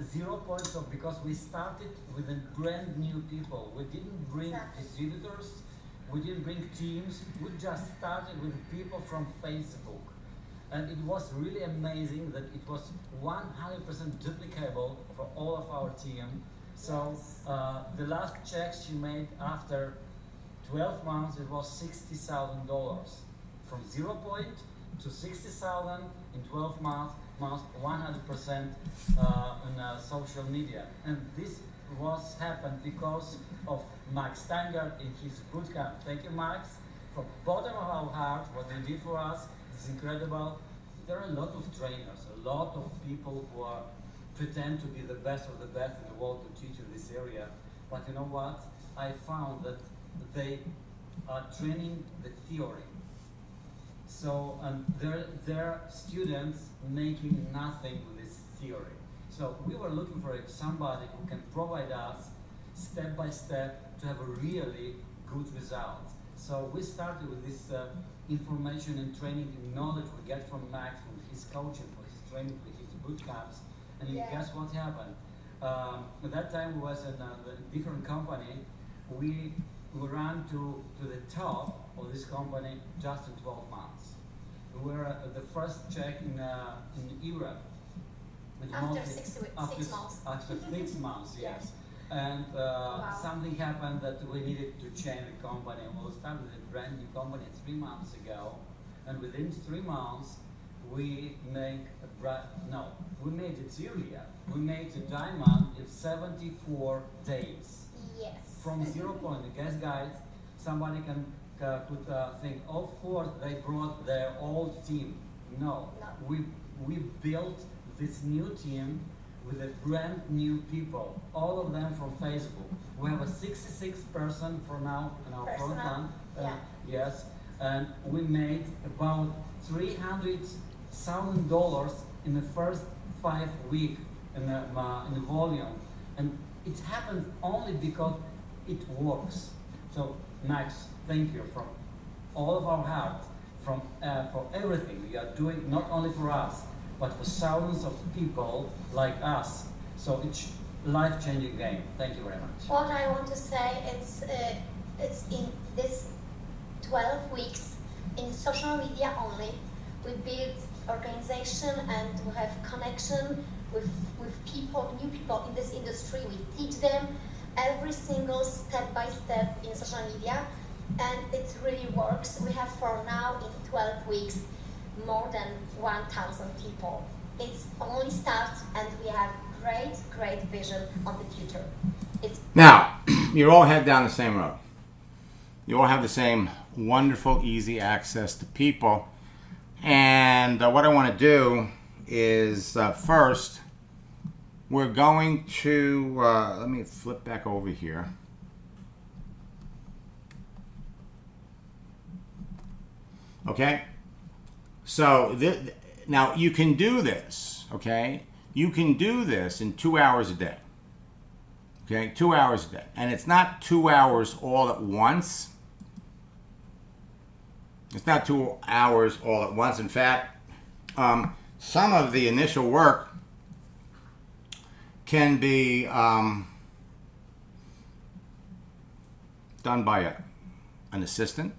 0 points of, because we started with a brand new people. We didn't bring distributors, we didn't bring teams, we just started with people from Facebook. And it was really amazing that it was 100% duplicable for all of our team. So the last check she made after 12 months, it was $60,000. From 0 point to 60,000 in 12 months, 100% on social media. And this was happened because of Max Steingart in his bootcamp. Thank you, Max. From bottom of our heart, what you did for us is incredible. There are a lot of trainers, a lot of people who pretend to be the best of the best in the world to teach in this area. But you know what? I found that they are training the theory. So they're students making nothing with this theory. So we were looking for somebody who can provide us step by step to have a really good result. So we started with this information and training and knowledge we get from Max, from his coaching, from his training, from his boot camps. And guess what happened? At that time we was in a different company. We ran to the top of this company just in 12 months. We were the first check in Europe. After 6 months. After 6 months, yes. And something happened that we needed to change the company. We started a brand new company 3 months ago, and within 3 months, we made we made it Syria. We made a diamond in 74 days. Yes. From 0 point. Guys, somebody could think, of course, they brought their old team. No. We built this new team with a brand new people, all of them from Facebook. We have a 66 person for now in our front line. Yes, and we made about $300,000 in the first 5 weeks in the volume, and it happened only because it works. So Max, thank you from all of our heart, for everything you are doing, not only for us, but for thousands of people like us. So it's life-changing game. Thank you very much. What I want to say is it's in this 12 weeks in social media only. We build organization and we have connection with people, new people in this industry. We teach them every single step by step in social media, and it really works. We have for now in 12 weeks more than 1,000 people. It's only start, and we have great vision on the future. Now, you all head down the same road. You all have the same wonderful, easy access to people. And what I want to do is first, we're going to, let me flip back over here. Okay? So now you can do this, okay? You can do this in 2 hours a day. Okay, 2 hours a day. And it's not 2 hours all at once. It's not 2 hours all at once. In fact, some of the initial work can be done by an assistant.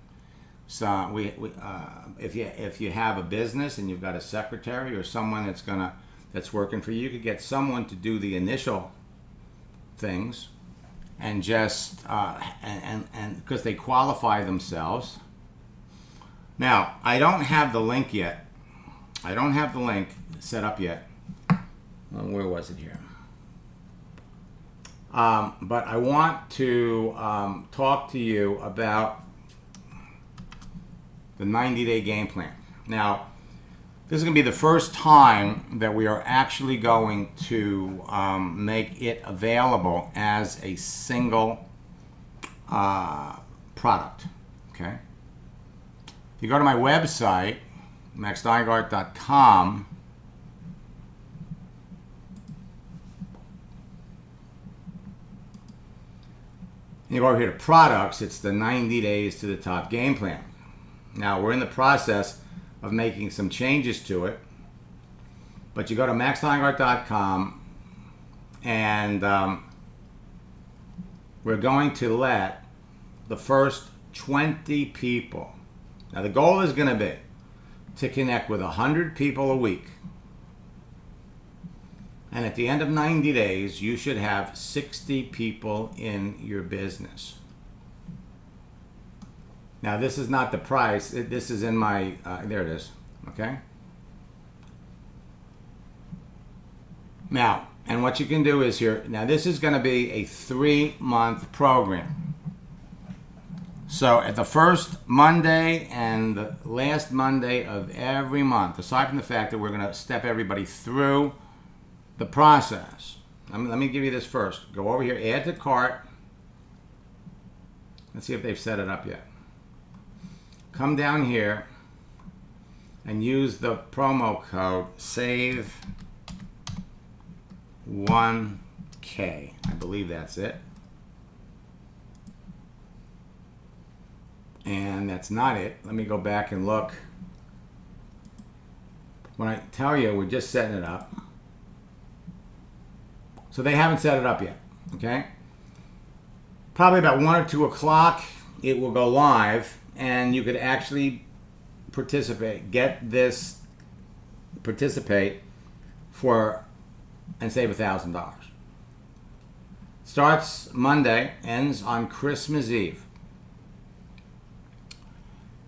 So if you have a business and you've got a secretary or someone that's working for you, you could get someone to do the initial things, and just and because they qualify themselves. Now, I don't have the link yet. I don't have the link set up yet. Where was it here? But I want to talk to you about the 90-day game plan. Now, this is going to be the first time that we are actually going to make it available as a single product. Okay? If you go to my website, Steingart.com, you go over here to products, it's the 90 days to the top game plan. Now, we're in the process of making some changes to it, but you go to Steingart.com, and we're going to let the first 20 people. Now, the goal is going to be to connect with 100 people a week. And at the end of 90 days, you should have 60 people in your business. Now, this is not the price. This is in my, there it is, okay? Now, and what you can do is here, now this is going to be a 3-month program. So at the first Monday and the last Monday of every month, aside from the fact that we're going to step everybody through the process. Let me give you this first. Go over here, add to cart. Let's see if they've set it up yet. Come down here and use the promo code SAVE1K. I believe that's it. And that's not it. Let me go back and look. When I tell you we're just setting it up. So they haven't set it up yet, okay? Probably about 1 or 2 o'clock it will go live, and you could actually participate for and save $1,000. Starts Monday, ends on Christmas Eve.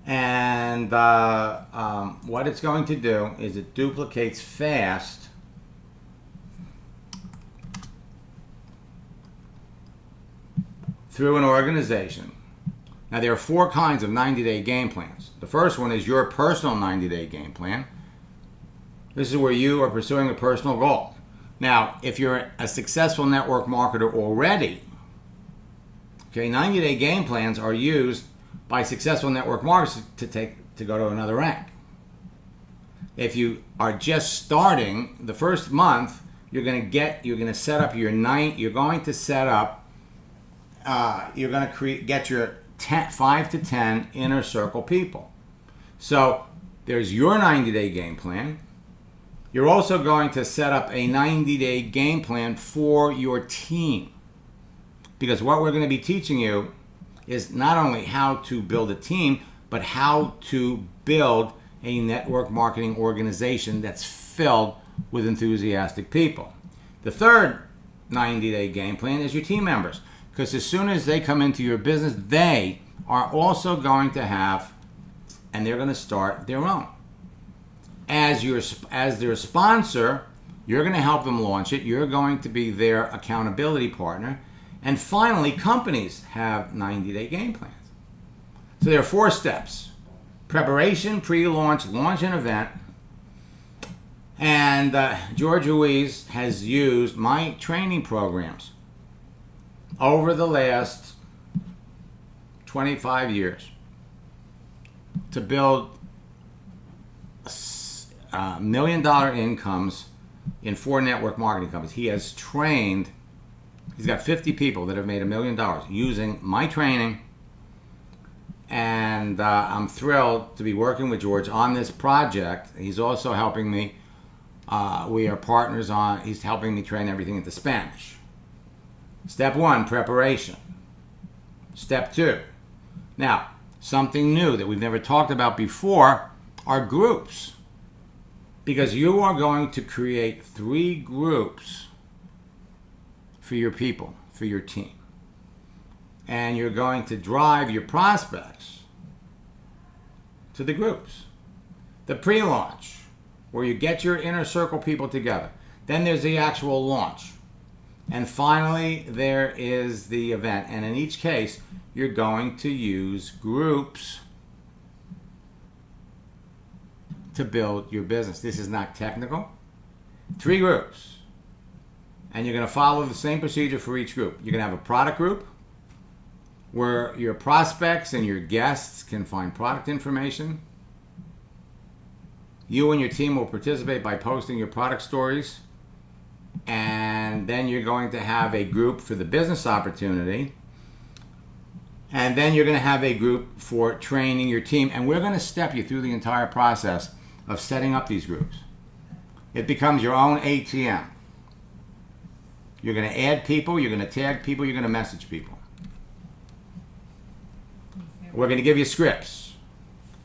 And what it's going to do is it duplicates fast through an organization. Now, there are 4 kinds of 90-day game plans. The first one is your personal 90-day game plan. This is where you are pursuing a personal goal. Now, if you're a successful network marketer already, okay, 90-day game plans are used by successful network marketers to go to another rank. If you are just starting, the first month you're going to set up your get your 5 to 10 inner circle people. So there's your 90-day game plan. You're also going to set up a 90-day game plan for your team. Because what we're going to be teaching you is not only how to build a team, but how to build a network marketing organization that's filled with enthusiastic people. The third 90-day game plan is your team members. Because as soon as they come into your business, they are also going to have, and they're going to start their own. As their sponsor, you're going to help them launch it. You're going to be their accountability partner. And finally, companies have 90-day game plans. So there are 4 steps: preparation, pre-launch, launch and event. And George Ruiz has used my training programs over the last 25 years to build $1 million incomes in 4 network marketing companies. He's got 50 people that have made $1 million using my training, and I'm thrilled to be working with George on this project. He's also helping me We are partners on, he's helping me train everything into Spanish. Step 1, preparation. Step 2. Now, something new that we've never talked about before are groups. Because you are going to create 3 groups for your people, for your team. And you're going to drive your prospects to the groups. The pre-launch, where you get your inner circle people together. Then there's the actual launch. And finally, there is the event. And in each case, you're going to use groups to build your business. This is not technical. 3 groups. And you're going to follow the same procedure for each group. You're going to have a product group where your prospects and your guests can find product information. You and your team will participate by posting your product stories. And then you're going to have a group for the business opportunity. And then you're going to have a group for training your team. And we're going to step you through the entire process of setting up these groups. It becomes your own ATM. You're going to add people, you're going to tag people, you're going to message people. We're going to give you scripts.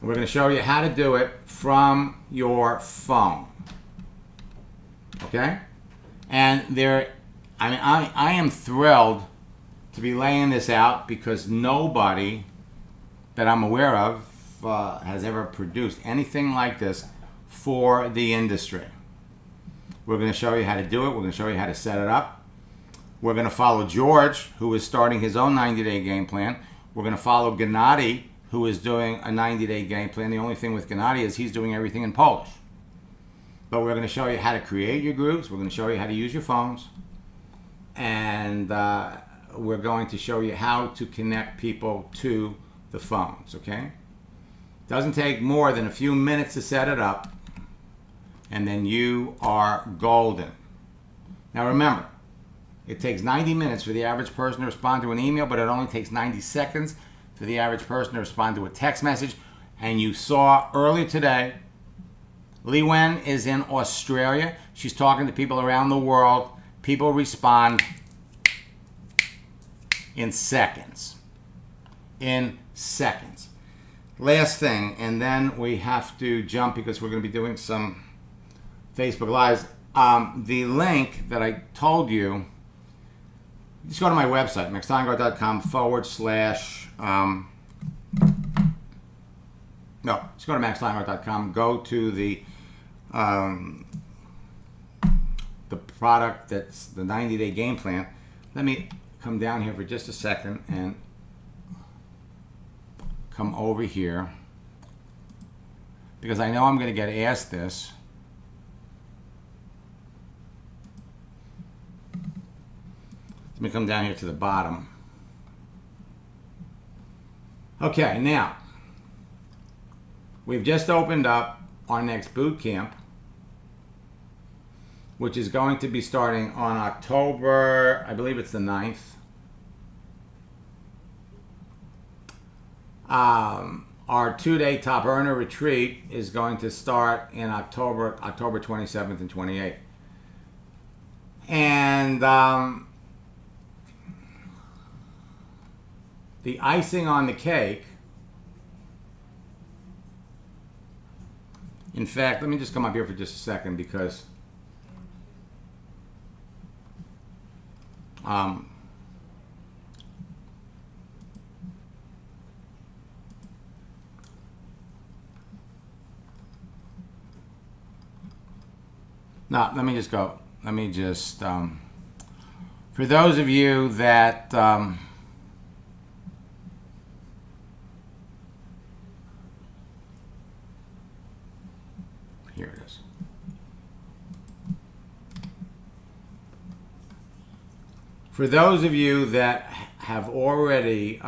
We're going to show you how to do it from your phone. Okay? And I am thrilled to be laying this out because nobody that I'm aware of has ever produced anything like this for the industry. We're going to show you how to do it. We're going to show you how to set it up. We're going to follow George, who is starting his own 90-day game plan. We're going to follow Gennady, who is doing a 90-day game plan. The only thing with Gennady is he's doing everything in Polish. But we're going to show you how to create your groups. We're going to show you how to use your phones. And we're going to show you how to connect people to the phones, okay? Doesn't take more than a few minutes to set it up. And then you are golden. Now remember, it takes 90 minutes for the average person to respond to an email, but it only takes 90 seconds for the average person to respond to a text message. And you saw earlier today, Lee Wen is in Australia. She's talking to people around the world. People respond in seconds. In seconds. Last thing, and then we have to jump because we're going to be doing some Facebook Lives. The link that I told you, just go to my website, MaxSteingart.com / no, just go to MaxSteingart.com. Go to the product that's the 90-day game plan. Let me come down here for just a second and come over here because I know I'm going to get asked this. Let me come down here to the bottom. Okay, now we've just opened up our next boot camp, which is going to be starting on October, I believe it's the 9th. Our 2-day top earner retreat is going to start in October 27th and 28th. And the icing on the cake, in fact, let me just come up here for just a second because no, let me just go. Let me just, for those of you that, here it is. For those of you that have already,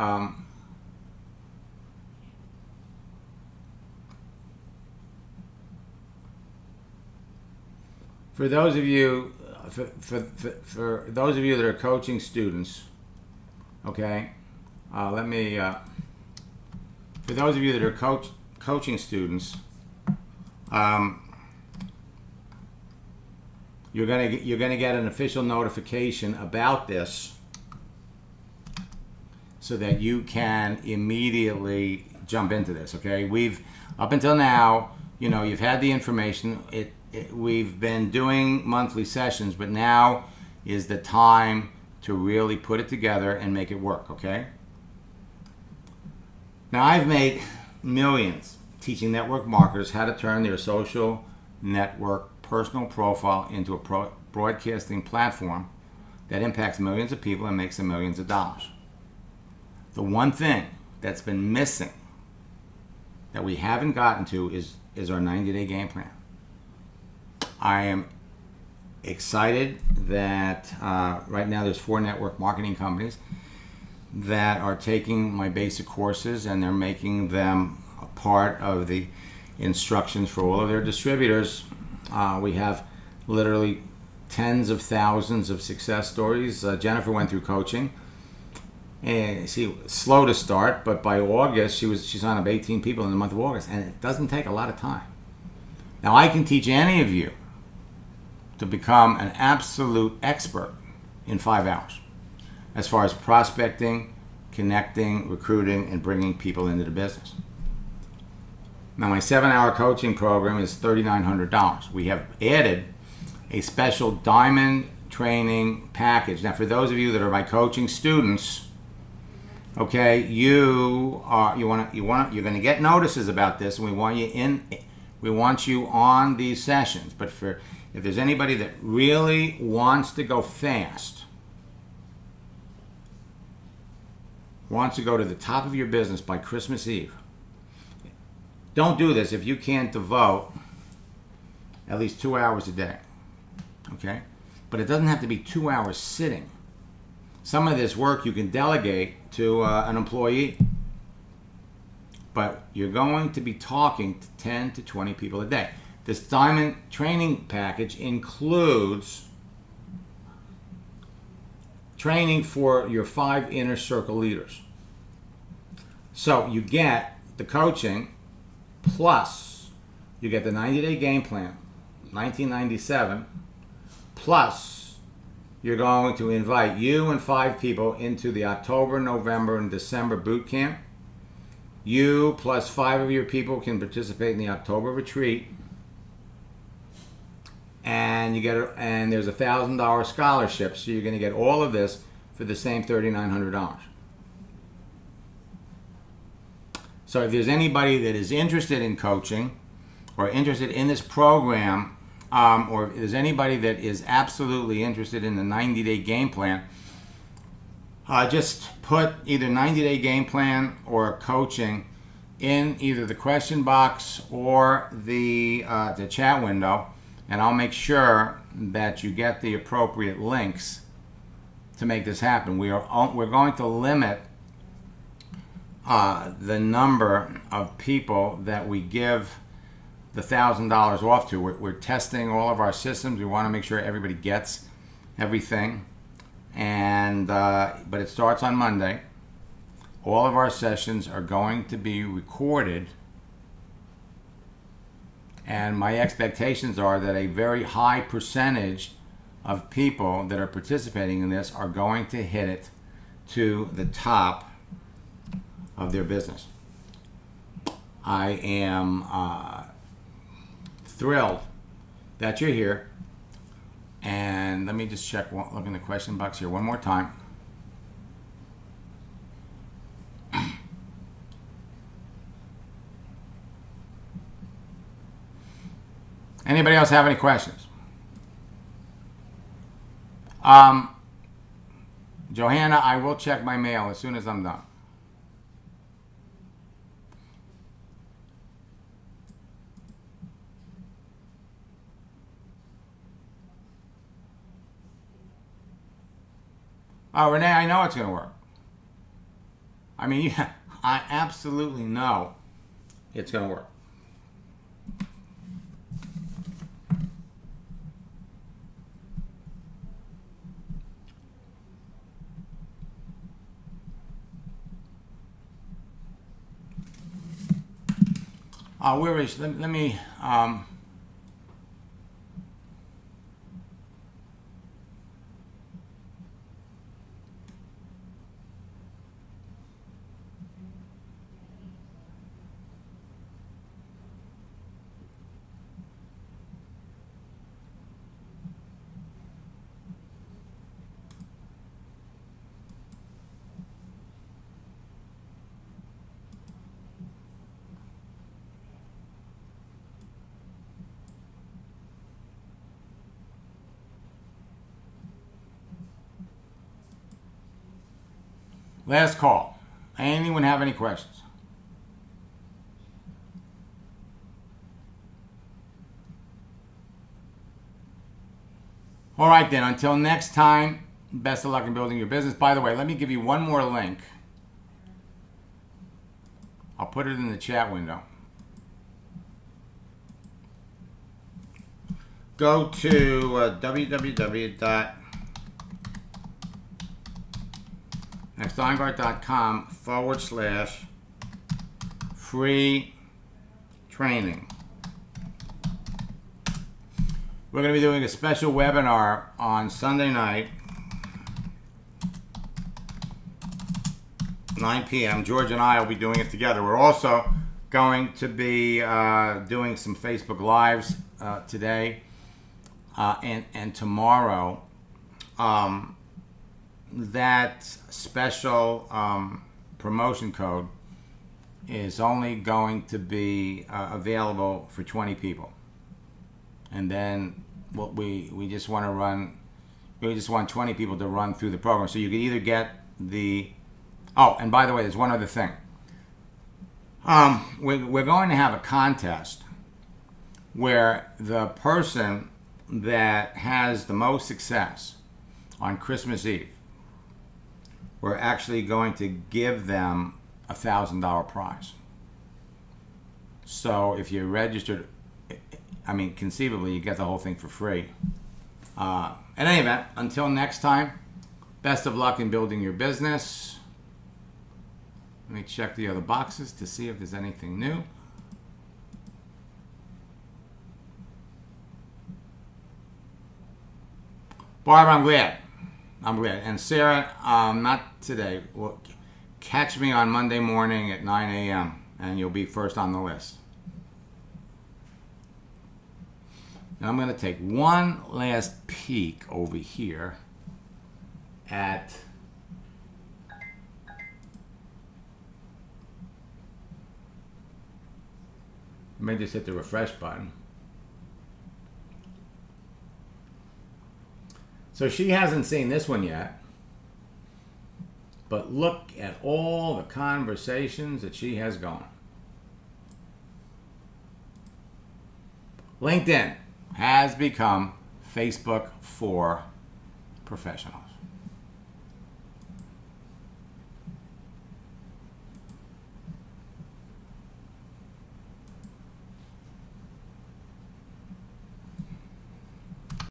for those of you that are coaching students, okay, let me, for those of you that are coaching students, you're gonna get an official notification about this, so that you can immediately jump into this. Okay, we've up until now, you've had the information. We've been doing monthly sessions, but now is the time to really put it together and make it work. Okay. Now, I've made millions teaching network marketers how to turn their social network personal profile into a broadcasting platform that impacts millions of people and makes them millions of dollars. The one thing that's been missing that we haven't gotten to is our 90-day game plan. I am excited that right now there's 4 network marketing companies that are taking my basic courses, and they're making them a part of the instructions for all of their distributors. We have literally tens of thousands of success stories. Jennifer went through coaching, and she was slow to start, but by August she's on up 18 people in the month of August, and it doesn't take a lot of time. Now, I can teach any of you to become an absolute expert in 5 hours as far as prospecting, connecting, recruiting, and bringing people into the business. Now, my 7-hour coaching program is $3,900. We have added a special diamond training package. Now, for those of you that are my coaching students, okay, you're going to get notices about this, and we want you on these sessions. But if there's anybody that really wants to go fast, wants to go to the top of your business by Christmas Eve, don't do this if you can't devote at least 2 hours a day. Okay? But it doesn't have to be 2 hours sitting. Some of this work you can delegate to an employee. But you're going to be talking to 10 to 20 people a day. This diamond training package includes training for your 5 inner circle leaders. So you get the coaching, plus you get the 90-day game plan, $19.97, plus you're going to invite you and 5 people into the October, November, and December boot camp. You plus 5 of your people can participate in the October retreat, and there's a $1,000 scholarship, so you're going to get all of this for the same $3,900. So if there's anybody that is interested in coaching or interested in this program, or if there's anybody that is absolutely interested in the 90-day game plan, just put either 90-day game plan or coaching in either the question box or the chat window, and I'll make sure that you get the appropriate links to make this happen. We're going to limit the number of people that we give the $1,000 off to. We're testing all of our systems. We want to make sure everybody gets everything. And but it starts on Monday. All of our sessions are going to be recorded, and my expectations are that a very high percentage of people that are participating in this are going to hit it to the top of their business. I am thrilled that you're here. And let me just look in the question box here one more time. Anybody else have any questions? Johanna, I will check my mail as soon as I'm done. Oh, Renee, I know it's going to work. I mean, yeah, I absolutely know it's going to work. Where is? Let me. Last call. Anyone have any questions? All right then, until next time, best of luck in building your business. By the way, let me give you one more link. I'll put it in the chat window. Go to www.steingart.com/free training. We're going to be doing a special webinar on Sunday night, 9 p.m. George and I will be doing it together. We're also going to be doing some Facebook Lives today and tomorrow. That special promotion code is only going to be available for 20 people. And then we just want to run, we just want 20 people to run through the program. So you can either get the, oh, and by the way, there's one other thing. We're going to have a contest where the person that has the most success on Christmas Eve, we're actually going to give them a $1,000 prize. So if you're registered, I mean, conceivably, you get the whole thing for free. In any event, until next time, best of luck in building your business. Let me check the other boxes to see if there's anything new. Barbara, I'm glad. And Sarah, not today. Well, catch me on Monday morning at 9 a.m. and you'll be first on the list. Now I'm going to take one last peek over here at let me just hit the refresh button. So she hasn't seen this one yet, but look at all the conversations that she has going. LinkedIn has become Facebook for professionals.